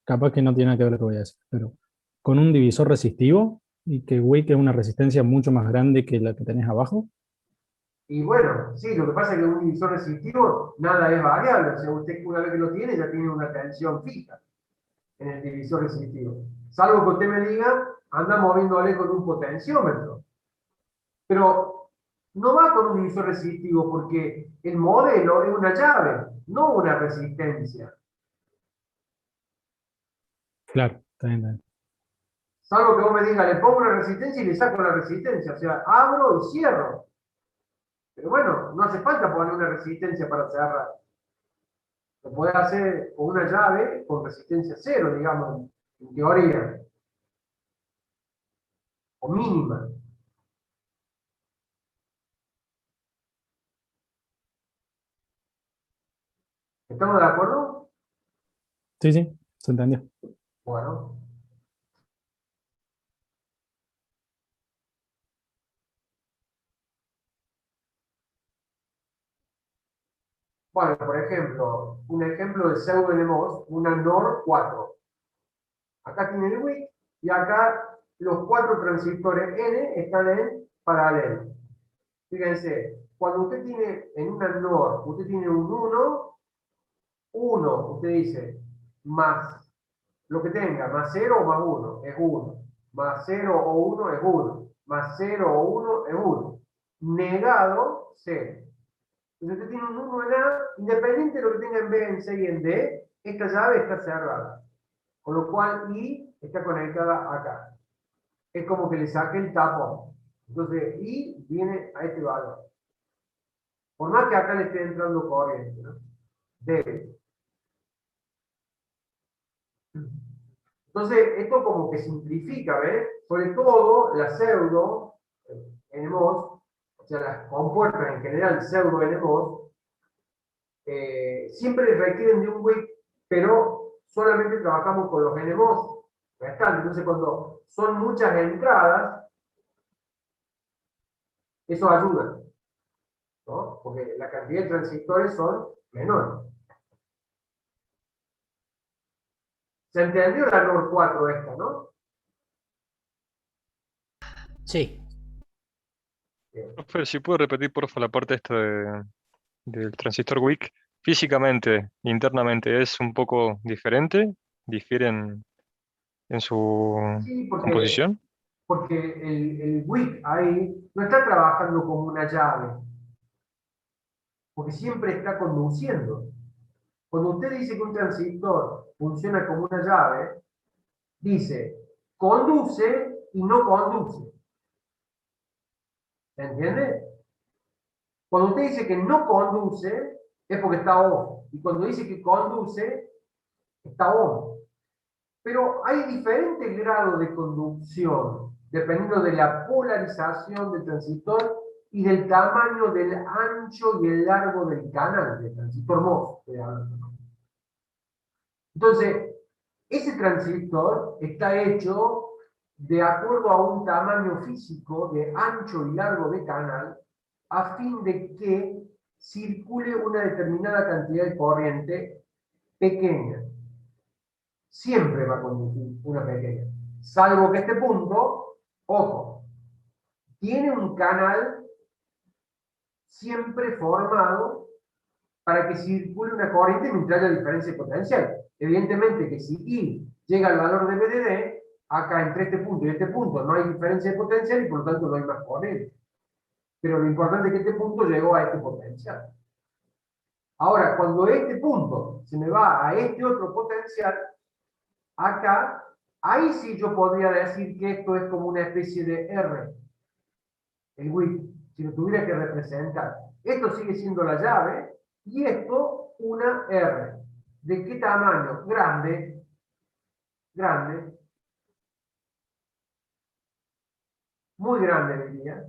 capaz que no tiene nada que ver lo que voy a decir, pero con un divisor resistivo y que Wick es una resistencia mucho más grande que la que tenés abajo? Y bueno, sí, lo que pasa es que un divisor resistivo, nada es variable. O sea, usted una vez que lo tiene, ya tiene una tensión fija en el divisor resistivo. Salvo que usted me diga, anda moviéndole con un potenciómetro. Pero no va con un divisor resistivo porque el modelo es una llave, no una resistencia. Claro, está bien, está bien. Salvo que vos me digas, le pongo una resistencia y le saco la resistencia. O sea, abro y cierro. Pero bueno, no hace falta poner una resistencia para cerrar. Lo podés hacer con una llave con resistencia cero, digamos, en teoría. o mínima. ¿Estamos de acuerdo? Sí, sí, se entendió. Bueno. Bueno, por ejemplo, un ejemplo de pseudo NMOS, una NOR 4. Acá tiene el WIC y acá los 4 transistores N están en paralelo. Fíjense, cuando usted tiene en una NOR, usted tiene un 1, usted dice más lo que tenga, más 0 o más 1, es 1. Más 0 o 1 es 1. Más 0 o 1 es 1. Negado, 0. Entonces usted tiene un 1 en A, independiente de lo que tenga en B, en C y en D, esta llave está cerrada. Con lo cual I está conectada acá. Es como que le saque el tapón. Entonces I viene a este valor. Por más que acá le esté entrando corriente, ¿no? D. Entonces, esto como que simplifica, ¿ves? Sobre todo la pseudo NMOS, o sea, las compuertas en general pseudo NMOS, siempre requieren de un WIC, pero solamente trabajamos con los NMOS restantes. Entonces, cuando son muchas entradas, eso ayuda, ¿no? Porque la cantidad de transistores son menores. ¿Se entendió la NOR 4 esta, no? Sí. Bien. Profe, si puedo repetir, porfa, la parte esta del transistor WIC. Físicamente, internamente, ¿es un poco diferente? ¿Difieren en su Sí, composición? porque el WIC ahí no está trabajando como una llave, porque siempre está conduciendo. Cuando usted dice que un transistor funciona como una llave, dice conduce y no conduce. ¿Entiende? Cuando usted dice que no conduce, es porque está off. Y cuando dice que conduce, está on. Pero hay diferentes grados de conducción, dependiendo de la polarización del transistor y del tamaño del ancho y el largo del canal del transistor MOS. Entonces, ese transistor está hecho de acuerdo a un tamaño físico de ancho y largo de canal, a fin de que circule una determinada cantidad de corriente pequeña. Siempre va a conducir una pequeña. Salvo que este punto, ojo, tiene un canal siempre formado para que circule una corriente mientras haya diferencia potencial. Evidentemente que si I llega al valor de BDD, acá entre este punto y este punto no hay diferencia de potencial y por lo tanto no hay más corriente. Pero lo importante es que este punto llegó a este potencial. Ahora, cuando este punto se me va a este otro potencial, acá, ahí sí yo podría decir que esto es como una especie de R, el WIC, si lo tuviera que representar. Esto sigue siendo la llave y esto una R. ¿De qué tamaño? Grande, grande, muy grande diría.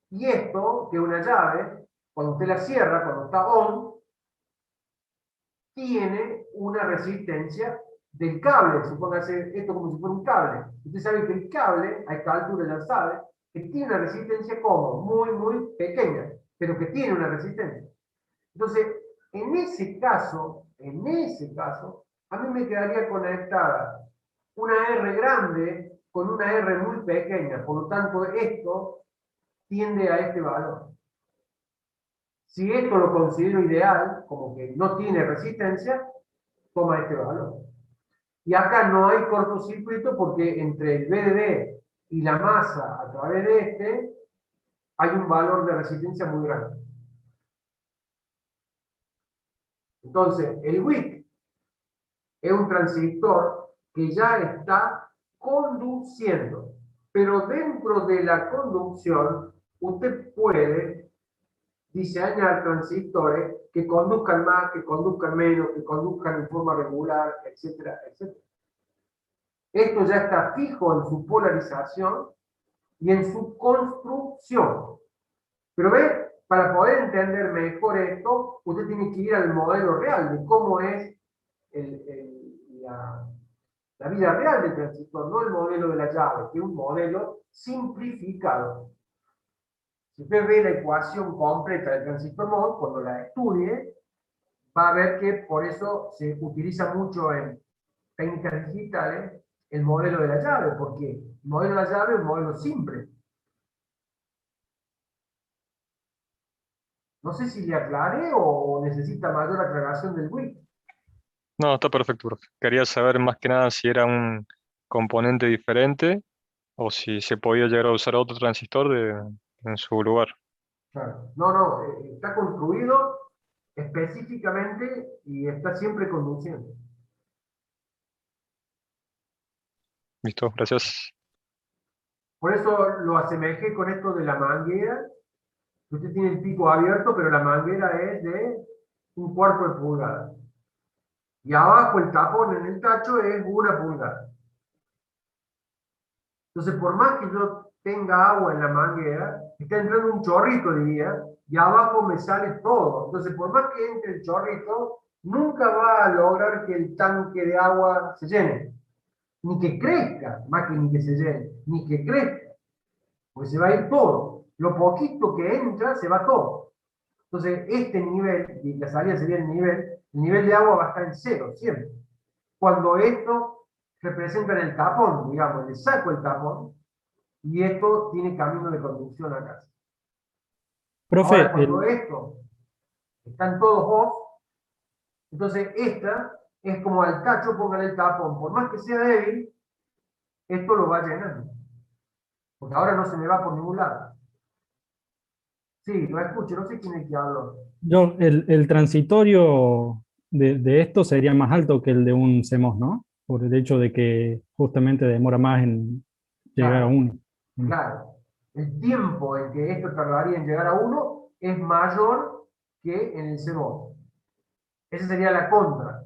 Y esto, que es una llave, cuando usted la cierra, cuando está on, tiene una resistencia del cable. Supóngase esto como si fuera un cable. Usted sabe que el cable, a esta altura ya sabe, que tiene una resistencia como muy, muy pequeña, pero que tiene una resistencia. Entonces, en ese caso, a mí me quedaría conectada una R grande con una R muy pequeña. Por lo tanto, esto tiende a este valor. Si esto lo considero ideal, como que no tiene resistencia, toma este valor. Y acá no hay cortocircuito porque entre el VDD y la masa a través de este hay un valor de resistencia muy grande. Entonces, el WIC es un transistor que ya está conduciendo, pero dentro de la conducción usted puede diseñar transistores que conduzcan más, que conduzcan menos, que conduzcan en forma regular, etcétera, etcétera. Esto ya está fijo en su polarización y en su construcción. Pero ve, para poder entender mejor esto, usted tiene que ir al modelo real de cómo es la vida real del transistor, no el modelo de la llave, que es un modelo simplificado. Si usted ve la ecuación completa del transistor MOS, cuando la estudie, va a ver que por eso se utiliza mucho en técnicas digitales el modelo de la llave, porque el modelo de la llave es un modelo simple. No sé si le aclaré o necesita mayor aclaración del WIC. No, está perfecto, profe. Quería saber más que nada si era un componente diferente o si se podía llegar a usar otro transistor en su lugar. Claro. No, está construido específicamente y está siempre conduciendo. Listo, gracias. Por eso lo asemejé con esto de la manguera. Usted tiene el pico abierto, pero la manguera es de 1/4 de pulgada. Y abajo el tapón en el tacho es 1 pulgada. Entonces, por más que yo tenga agua en la manguera, está entrando un chorrito, diría, y abajo me sale todo. Entonces, por más que entre el chorrito, nunca va a lograr que el tanque de agua se llene. Ni que crezca, más que ni que se llene, ni que crezca. Porque se va a ir todo. Lo poquito que entra, se va todo. Entonces, este nivel, y la salida sería el nivel de agua va a estar en 0, siempre. Cuando esto representa en el tapón, digamos, le saco el tapón, y esto tiene camino de conducción acá. Profe, Ahora, cuando esto están todos off, entonces esta es como al tacho, póngale el tapón. Por más que sea débil, esto lo va llenando. Porque ahora no se me va por ningún lado. Sí, lo escucho, no sé quién es que habló. el transitorio de esto sería más alto que el de un CMOS, ¿no? Por el hecho de que justamente demora más en llegar a Claro, 1. claro. El tiempo en que esto tardaría en llegar a 1 es mayor que en el CMOS. Esa sería la contra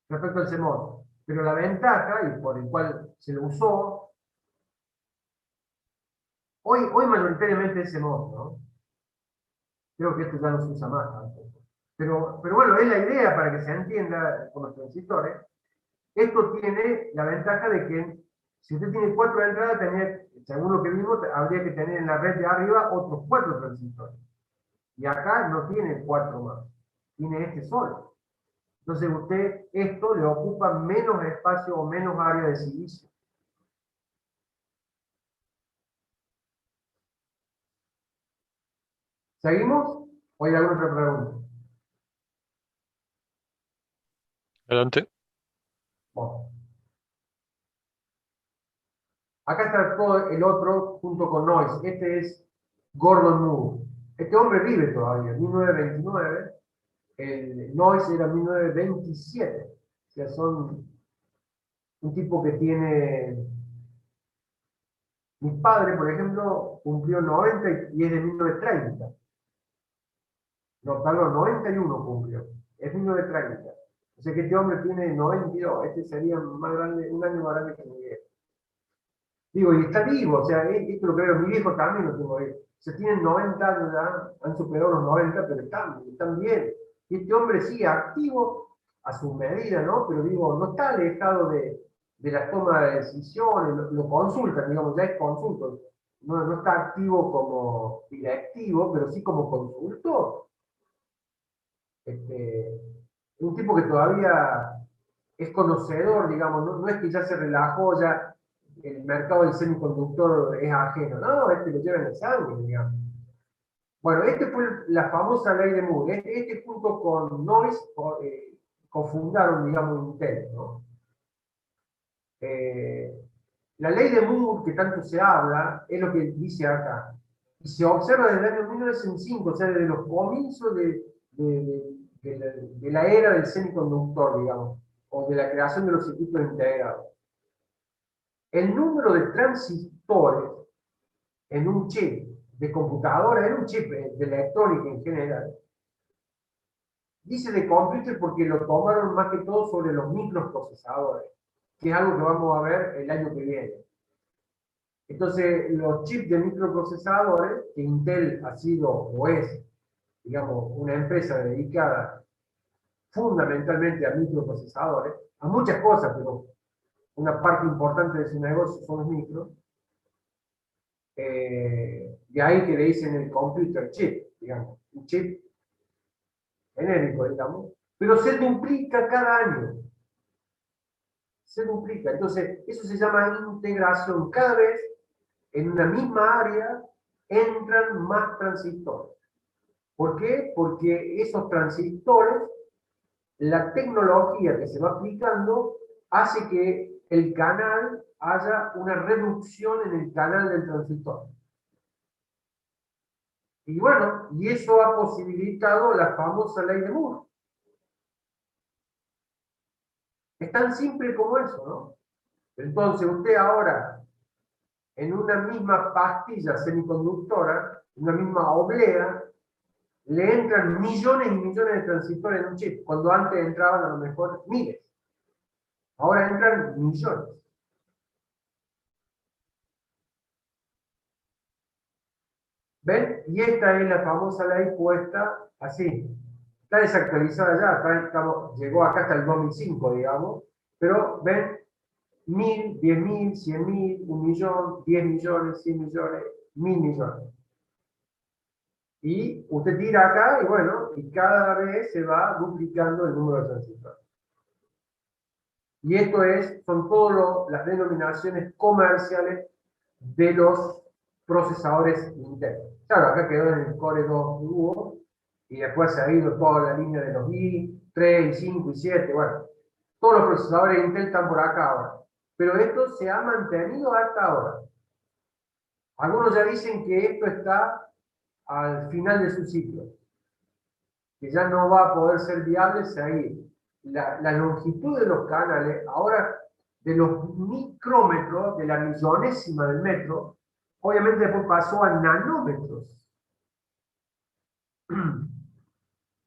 respecto al CMOS. Pero la ventaja, y por el cual se lo usó, hoy mayoritariamente es CMOS, ¿no? Creo que esto ya no se usa más tampoco. Pero bueno, es la idea para que se entienda con los transistores. Esto tiene la ventaja de que si usted tiene 4 entradas, según lo que vimos, habría que tener en la red de arriba otros 4 transistores. Y acá no tiene 4 más, tiene este solo. Entonces usted, esto le ocupa menos espacio o menos área de silicio. ¿Seguimos? ¿O hay alguna otra pregunta? Adelante. Bueno. Acá está todo el otro junto con Noyce. Este es Gordon Moore. Este hombre vive todavía, en 1929. El Noyce era 1927. O sea, son un tipo que tiene... Mi padre, por ejemplo, cumplió 90 y es de 1930. No, perdón, 91 cumplió. Es 1930. O sea que este hombre tiene 92. Este sería más grande, un año más grande que mi viejo. Digo, y está vivo, o sea, esto lo que veo, mi viejo también lo tengo ahí. Se tienen 90 años ya, han superado los 90, pero están bien. Y este hombre sigue activo a su medida, ¿no? Pero digo, no está alejado de la toma de decisiones, lo consultan, digamos, ya es consultor. No está activo como directivo, pero sí como consultor. Un tipo que todavía es conocedor, digamos, no es que ya se relajó, ya el mercado del semiconductor es ajeno, no, este lo lleva en la sangre, digamos. Bueno, fue la famosa ley de Moore. Junto con Noyce cofundaron, digamos, Intel, ¿no? La ley de Moore, que tanto se habla, es lo que dice acá. Y se observa desde el año 1905, o sea, desde los comienzos de la era del semiconductor, digamos, o de la creación de los circuitos integrados. El número de transistores en un chip de computadora, en un chip de electrónica en general, dice de computer porque lo tomaron más que todo sobre los microprocesadores, que es algo que vamos a ver el año que viene. Entonces, los chips de microprocesadores, que Intel ha sido o es, digamos, una empresa dedicada fundamentalmente a microprocesadores, a muchas cosas, pero una parte importante de su negocio son los micros, de ahí que le dicen el computer chip, digamos, un chip genérico, digamos, pero se duplica cada año. Se duplica. Entonces, eso se llama integración. Cada vez en una misma área entran más transistores. ¿Por qué? Porque esos transistores, la tecnología que se va aplicando, hace que el canal haya una reducción en el canal del transistor. Y bueno, y eso ha posibilitado la famosa ley de Moore. Es tan simple como eso, ¿no? Entonces, usted ahora, en una misma pastilla semiconductora, en una misma oblea, le entran millones y millones de transistores en un chip, cuando antes entraban a lo mejor miles. Ahora entran millones. ¿Ven? Y esta es la famosa ley puesta así. Está desactualizada ya, llegó acá hasta el 2005, digamos, pero ven, 1000, 10.000, 100.000, 1.000.000, 10 millones, 100 millones, 1.000 millones. Y usted tira acá y bueno, y cada vez se va duplicando el número de transistores. Y esto son todas las denominaciones comerciales de los procesadores Intel. Claro, acá quedó en el Core 2 Duo, y después se ha ido toda la línea de los i3, y 5 y 7, bueno. Todos los procesadores Intel están por acá ahora. Pero esto se ha mantenido hasta ahora. Algunos ya dicen que esto está al final de su ciclo, que ya no va a poder ser viable seguir. La longitud de los canales, ahora de los micrómetros, de la millonésima del metro, obviamente después pasó a nanómetros.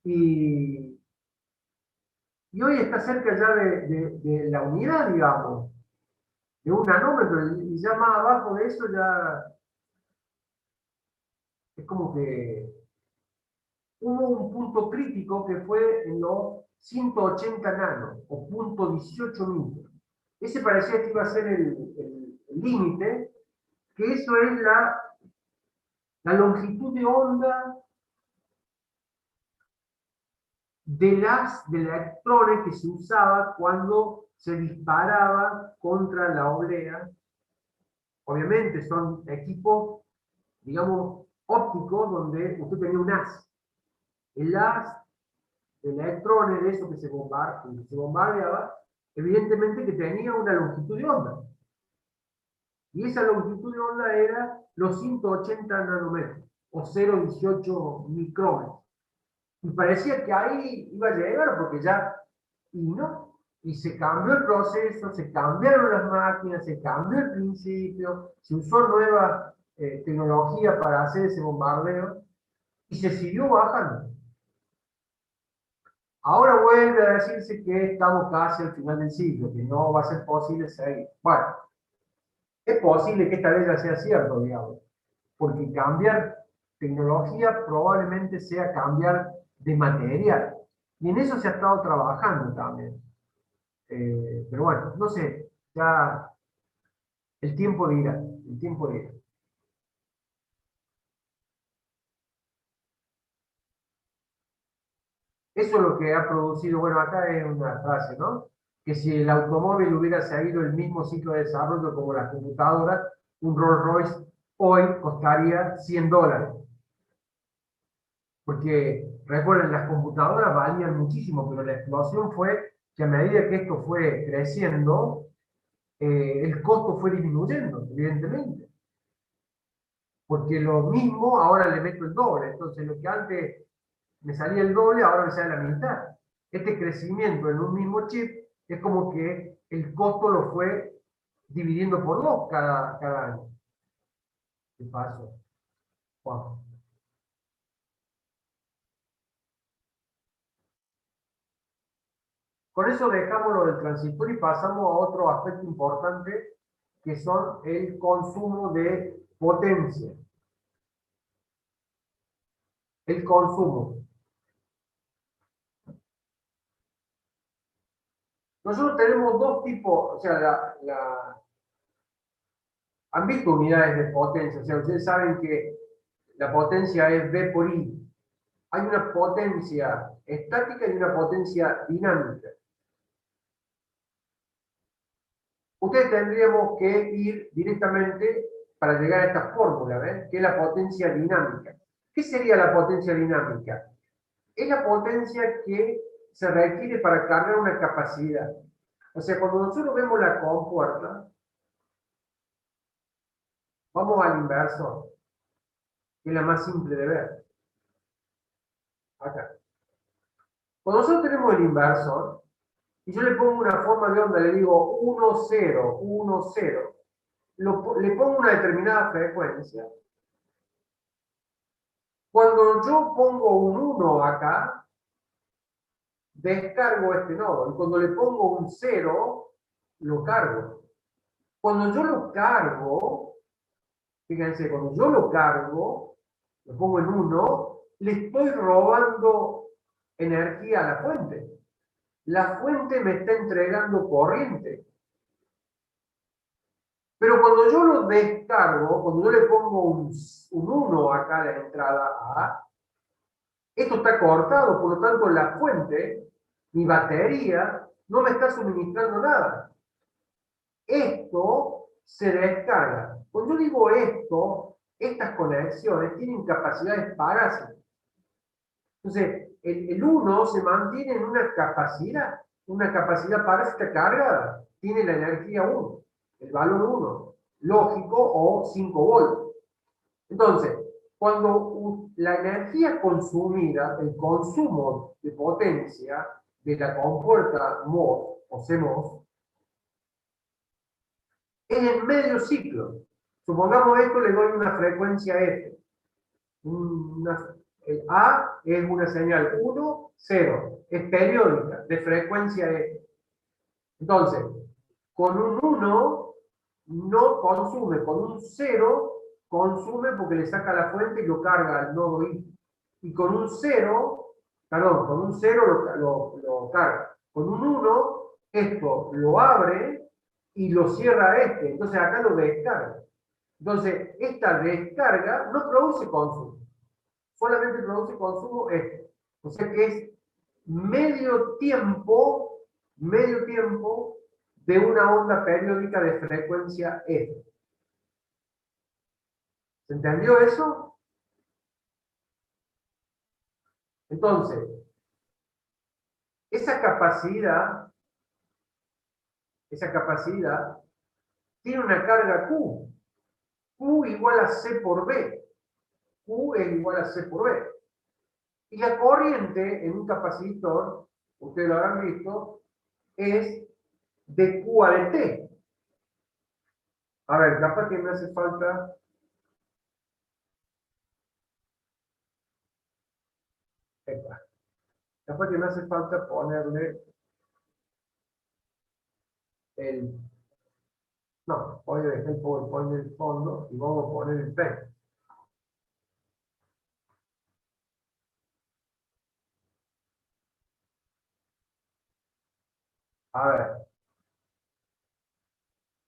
Y hoy está cerca ya de la unidad, digamos, de un nanómetro, y ya más abajo de eso ya es como que hubo un punto crítico que fue en los 180 nanos, o punto 18 micros. Ese parecía que iba a ser el límite, que eso es la longitud de onda de electrones que se usaba cuando se disparaba contra la oblea. Obviamente son equipos, digamos, ópticos, donde usted tenía un haz. El haz de electrones de eso que se bombardeaba, evidentemente que tenía una longitud de onda. Y esa longitud de onda era los 180 nanómetros, o 0,18 micrómetros. Y parecía que ahí iba a llegar, porque ya, y no. Y se cambió el proceso, se cambiaron las máquinas, se cambió el principio, se usó nueva tecnología para hacer ese bombardeo, y se siguió bajando. Ahora vuelve a decirse que estamos casi al final del ciclo, que no va a ser posible seguir. Bueno, es posible que esta vez ya sea cierto, digamos, porque cambiar tecnología probablemente sea cambiar de material. Y en eso se ha estado trabajando también. Pero bueno, no sé, ya el tiempo dirá, el tiempo dirá. Eso es lo que ha producido, bueno, acá es una frase, ¿no? Que si el automóvil hubiera seguido el mismo ciclo de desarrollo como las computadoras, un Rolls Royce hoy costaría $100. Porque, recuerden, las computadoras valían muchísimo, pero la explosión fue que a medida que esto fue creciendo, el costo fue disminuyendo, evidentemente. Porque lo mismo ahora le meto el doble. Entonces, lo que antes me salía el doble, ahora me sale la mitad. Este crecimiento en un mismo chip es como que el costo lo fue dividiendo por dos cada año. ¿Qué pasó? Juan. Con eso dejamos lo del transistor y pasamos a otro aspecto importante que son el consumo de potencia. El consumo. Nosotros tenemos dos tipos, o sea, han visto unidades de potencia, o sea, ustedes saben que la potencia es V por I. Hay una potencia estática y una potencia dinámica. Ustedes tendríamos que ir directamente para llegar a esta fórmula, ¿ven? Que es la potencia dinámica. ¿Qué sería la potencia dinámica? Es la potencia que se requiere para cargar una capacidad. O sea, cuando nosotros vemos la compuerta, vamos al inversor, que es la más simple de ver. Acá. Cuando nosotros tenemos el inversor, y yo le pongo una forma de onda, le digo 1, 0, 1, 0, le pongo una determinada frecuencia. Cuando yo pongo un 1 acá, descargo este nodo. Y cuando le pongo un 0, lo cargo. Cuando yo lo cargo, fíjense, cuando yo lo cargo, lo pongo en 1, le estoy robando energía a la fuente. La fuente me está entregando corriente. Pero cuando yo lo descargo, cuando yo le pongo un 1 acá a la entrada A, esto está cortado, por lo tanto la fuente, mi batería, no me está suministrando nada. Esto se descarga. Cuando yo digo esto, estas conexiones tienen capacidades parásitas. Entonces, el 1 se mantiene en una capacidad parásita cargada. Tiene la energía 1, el valor 1, lógico o 5 volts. Entonces, cuando la energía consumida, el consumo de potencia de la compuerta MOS o CMOS, es en medio ciclo. Supongamos esto, le doy una frecuencia F. El A es una señal 1, 0. Es periódica, de frecuencia F. Entonces, con un 1 no consume, con un 0 consume porque le saca la fuente y lo carga al nodo I. Y con un 0, perdón, con un 0 lo carga. Con un 1, esto lo abre y lo cierra a este. Entonces acá lo descarga. Entonces, esta descarga no produce consumo. Solamente produce consumo este. O sea que es medio tiempo de una onda periódica de frecuencia F. ¿Se entendió eso? Entonces, esa capacidad tiene una carga Q. Q igual a C por B. Q es igual a C por B. Y la corriente en un capacitor, ustedes lo habrán visto, es de Q a de T. A ver, capaz que me hace falta... Capaz que me hace falta ponerle el... No, voy a dejar el PowerPoint en el fondo y vamos a poner el texto. A ver.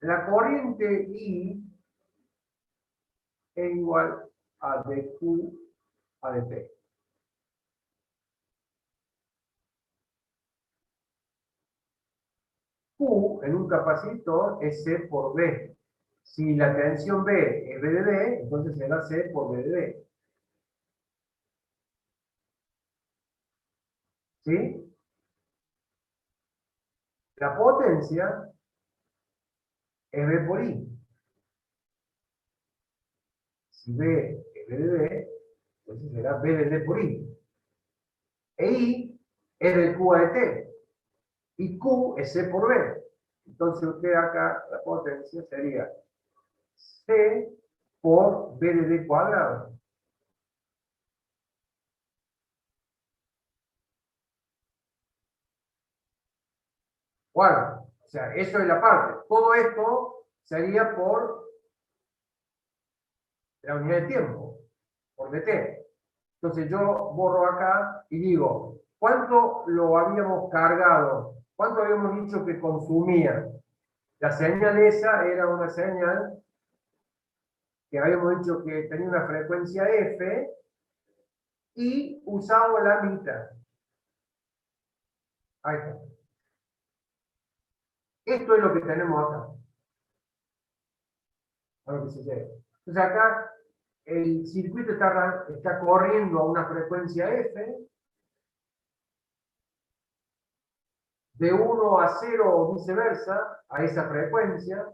La corriente I es igual a dQ a dt. Q en un capacitor es C por B. Si la tensión B es B de D, entonces será C por B de D. ¿Sí? La potencia es B por I. Si B es B de D, entonces será B de D por I. E I es de Q a de T. Y Q es C por B. Entonces usted acá, la potencia sería C por B de D cuadrado. Bueno, o sea, eso es la parte. Todo esto sería por la unidad de tiempo, por dt. Entonces yo borro acá y digo, ¿cuánto lo habíamos cargado? ¿Cuánto habíamos dicho que consumía? La señal esa era una señal que habíamos dicho que tenía una frecuencia f y usaba la mitad. Ahí está. Esto es lo que tenemos acá. A lo que se llegue. Entonces acá el circuito está corriendo a una frecuencia f, de 1 a 0 o viceversa, a esa frecuencia.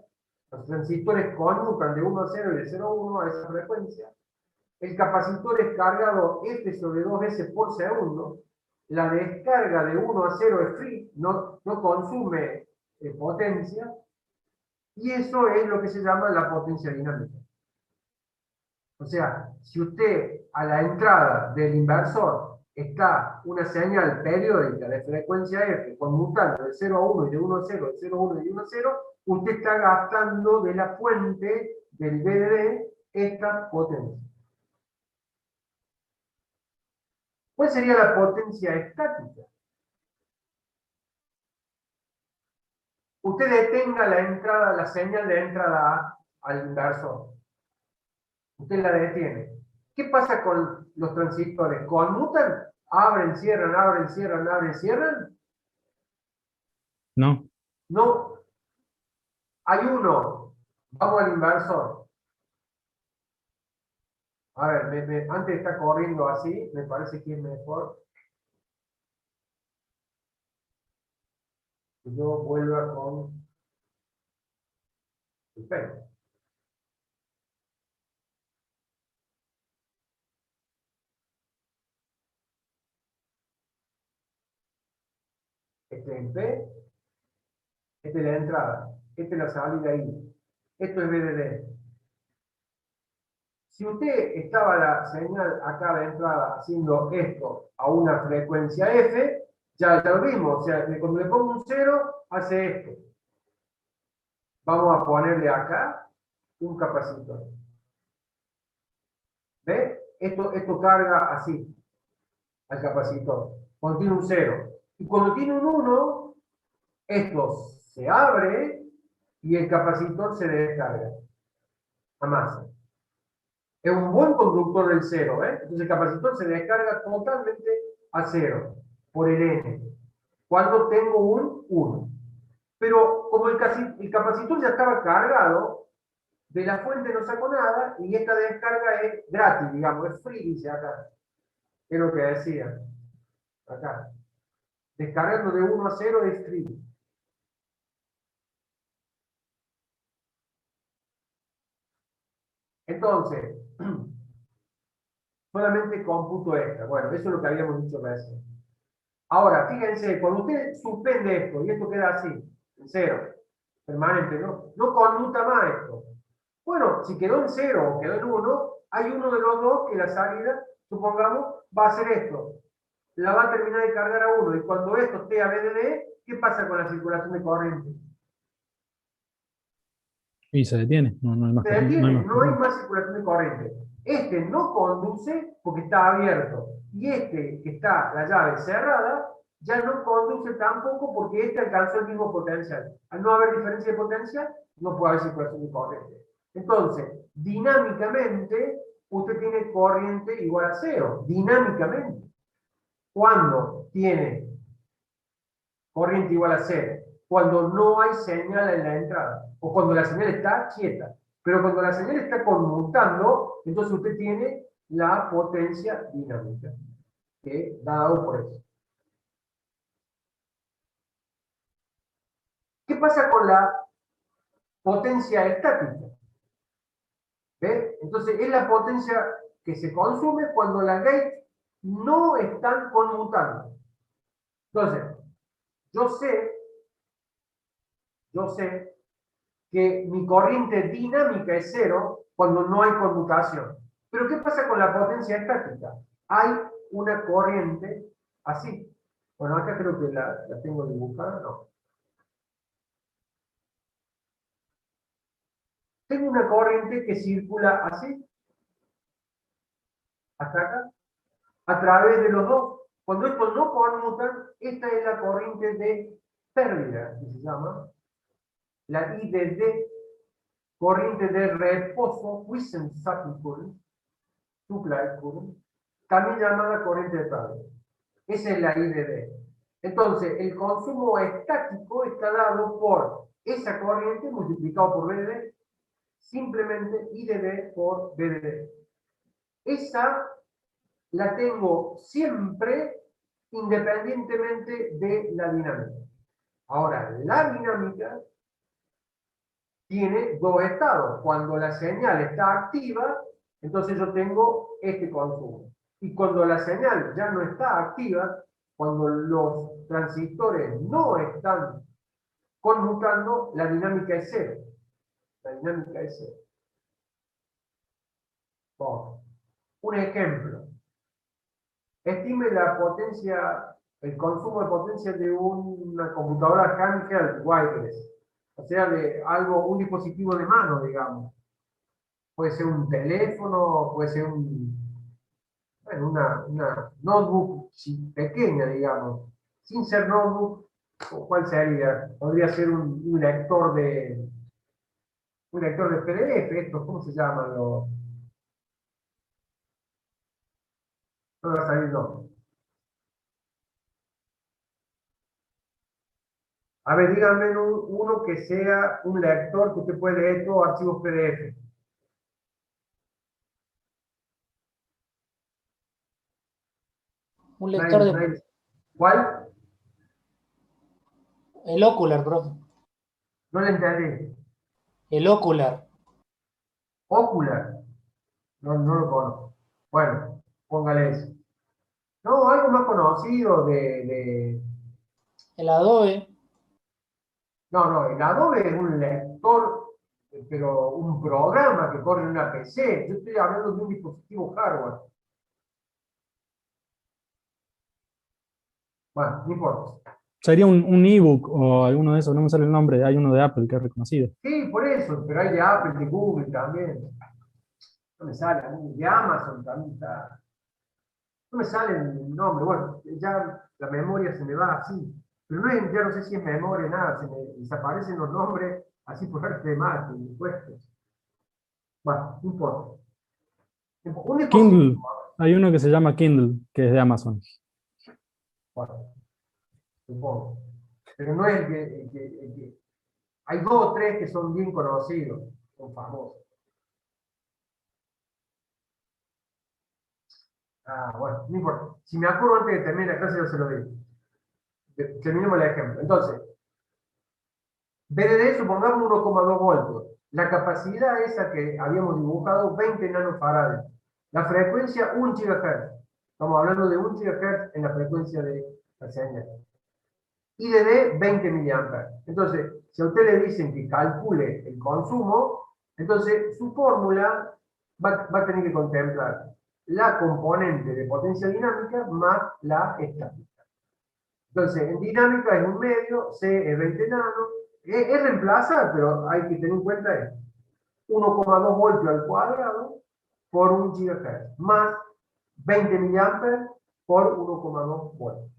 Los transistores conmutan de 1 a 0 y de 0 a 1 a esa frecuencia. El capacitor es cargado F sobre 2S por segundo. La descarga de 1 a 0 es free, no consume potencia. Y eso es lo que se llama la potencia dinámica. O sea, si usted a la entrada del inversor está una señal periódica de frecuencia F conmutando de 0 a 1 y de 1 a 0, de 0 a 1 y de 1 a 0, usted está gastando de la fuente del VDD esta potencia. ¿Cuál sería la potencia estática? Usted detenga la entrada, la señal de entrada al inversor. Usted la detiene. ¿Qué pasa con los transistores? ¿Conmutan? ¿Abren, cierran, abren, cierran, abren, cierran? No. No. Hay uno. Vamos al inversor. A ver, antes está corriendo así, me parece que es mejor que yo vuelva con el pen. Este es el P, esta es la entrada, esta es la salida ahí. Esto es VDD. Si usted estaba la señal acá de entrada haciendo esto a una frecuencia F, ya lo vimos. O sea, cuando le pongo un 0, hace esto. Vamos a ponerle acá un capacitor. ¿Ve? Esto carga así al capacitor. Cuando tiene un 0. Y cuando tiene un 1, esto se abre y el capacitor se descarga. Amasa. Es un buen conductor del 0, ¿eh? Entonces el capacitor se descarga totalmente a 0 por el N. Cuando tengo un 1. Pero como el capacitor ya estaba cargado, de la fuente no saco nada y esta descarga es gratis, digamos, es free, dice acá. Es lo que decía. Acá. Descargando de 1 a 0 es free. Entonces, solamente cómputo extra. Bueno, eso es lo que habíamos dicho recién. Ahora, fíjense, cuando usted suspende esto y esto queda así, en 0, permanente, no conmuta más esto. Bueno, si quedó en 0 o quedó en 1, hay uno de los dos que la salida, supongamos, va a hacer esto. La va a terminar de cargar a 1. Y cuando esto esté a VDD, ¿qué pasa con la circulación de corriente? Y se detiene. No hay más Se corriente, detiene, no hay corriente. más circulación de corriente. Este no conduce porque está abierto. Y este que está la llave cerrada, ya no conduce tampoco porque este alcanzó el mismo potencial. Al no haber diferencia de potencia, no puede haber circulación de corriente. Entonces, dinámicamente, usted tiene corriente igual a 0. Dinámicamente. ¿Cuándo tiene corriente igual a 0? Cuando no hay señal en la entrada. O cuando la señal está quieta. Pero cuando la señal está conmutando, entonces usted tiene la potencia dinámica, que dado por eso. ¿Qué pasa con la potencia estática? ¿Ve? Entonces es la potencia que se consume cuando las gates no están conmutando. Entonces, yo sé que mi corriente dinámica es 0 cuando no hay conmutación. Pero ¿qué pasa con la potencia estática? Hay una corriente así. Bueno, acá creo que la tengo dibujada, no. tengo una corriente que circula así, hasta acá, a través de los dos. Cuando estos no conmutan, esta es la corriente de pérdida, que se llama, la I de D, corriente de reposo, quiescent supply current, también llamada corriente de pérdida. Esa es la I de D. Entonces, el consumo estático está dado por esa corriente multiplicado por B de D, simplemente I de D por B de D. Esa la tengo siempre independientemente de la dinámica. Ahora, la dinámica tiene dos estados. Cuando la señal está activa, entonces yo tengo este consumo. Y cuando la señal ya no está activa, cuando los transistores no están conmutando, la dinámica es cero. La dinámica es cero. Bueno, un ejemplo. Estime la potencia, el consumo de potencia de una computadora handheld wireless. O sea, de algo, un dispositivo de mano, digamos. Puede ser un teléfono, puede ser una notebook pequeña, digamos. Sin ser notebook, ¿cuál sería? Podría ser un lector de PDF, estos, ¿cómo se llaman los? No va a salir, no. A ver, díganme uno que sea un lector que usted puede leer todos archivos PDF. Un lector de... ¿Cuál? El Ocular, profe. No le entendí. El Ocular. Ocular. No lo conozco. Bueno, póngale eso. No, algo más conocido El Adobe. No, el Adobe es un lector, pero un programa que corre en una PC. Yo estoy hablando de un dispositivo hardware. Bueno, no importa. Sería un ebook o alguno de esos, no me sale el nombre, hay uno de Apple que es reconocido. Sí, por eso, pero hay de Apple, de Google también. No me sale, de Amazon también está. No me sale el nombre, bueno, ya la memoria se me va así. Pero no es, ya no sé si es memoria, nada, se me desaparecen los nombres así por arte de marketing, puestos. Bueno, no importa. Un Kindle, dispositivo. hay uno que se llama Kindle, que es de Amazon. Bueno, supongo. Pero no es hay dos o tres que son bien conocidos, son famosos. Ah, bueno, no importa. Si me acuerdo antes de terminar la clase, yo se lo digo. Terminemos el ejemplo. Entonces, BDD, supongamos 1,2 voltios. La capacidad esa que habíamos dibujado, 20 nanofarads. La frecuencia, 1 GHz. Estamos hablando de 1 GHz en la frecuencia de la señal. IDD, 20 mA. Entonces, si a usted le dicen que calcule el consumo, entonces su fórmula va a tener que contemplar la componente de potencia dinámica más la estática. Entonces, en dinámica es 1 medio, C es 20 nano, es reemplazar, pero hay que tener en cuenta esto. 1,2 voltios al cuadrado por 1 GHz, más 20 mA por 1,2 voltios.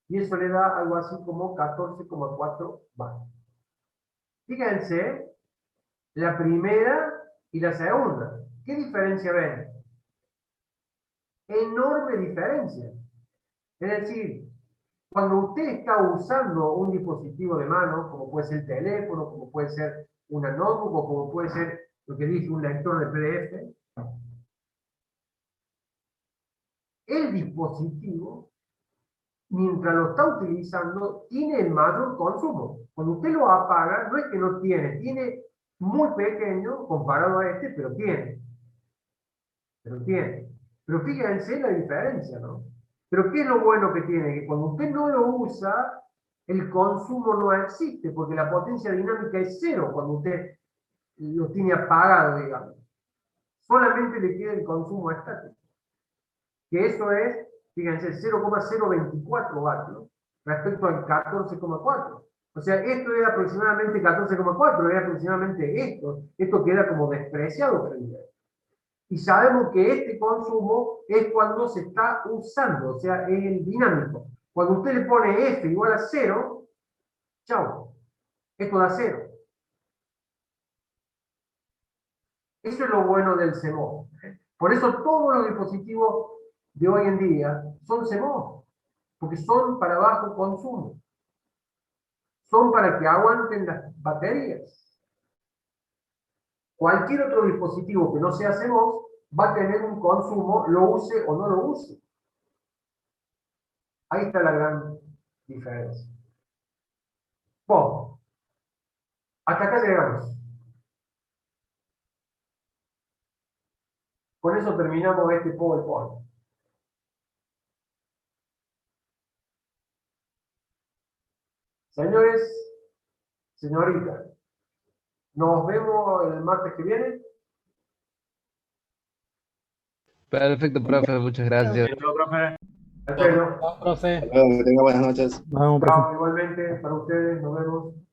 Y eso le da algo así como 14,4 vatios. Fíjense, la primera y la segunda. ¿Qué diferencia ven? Enorme diferencia. Es decir, cuando usted está usando un dispositivo de mano, como puede ser el teléfono, como puede ser una notebook, o como puede ser lo que dice un lector de PDF, el dispositivo, mientras lo está utilizando, tiene el mayor consumo. Cuando usted lo apaga, no es que no tiene, tiene muy pequeño comparado a este, pero tiene. Pero fíjense la diferencia, ¿no? Pero ¿qué es lo bueno que tiene? Que cuando usted no lo usa, el consumo no existe, porque la potencia dinámica es cero cuando usted lo tiene apagado, digamos. Solamente le queda el consumo estático. Que eso es, fíjense, 0,024 vatios respecto al 14,4. O sea, esto es aproximadamente 14,4, es aproximadamente esto. Esto queda como despreciado frente a esto. Y sabemos que este consumo es cuando se está usando, o sea, es el dinámico. Cuando usted le pone F igual a 0, chao, esto da 0. Eso es lo bueno del CMOS. Por eso todos los dispositivos de hoy en día son CMOS, porque son para bajo consumo. Son para que aguanten las baterías. Cualquier otro dispositivo que no sea CMOS va a tener un consumo, lo use o no lo use. Ahí está la gran diferencia. Bueno, hasta acá llegamos. Con eso terminamos este PowerPoint. Señores, señoritas, nos vemos el martes que viene. Perfecto, profe, muchas gracias. Hasta luego, profe. Espero. Chao, profe. Hasta luego, que tenga buenas noches. Nos vemos, profe. Chao, igualmente para ustedes, nos vemos.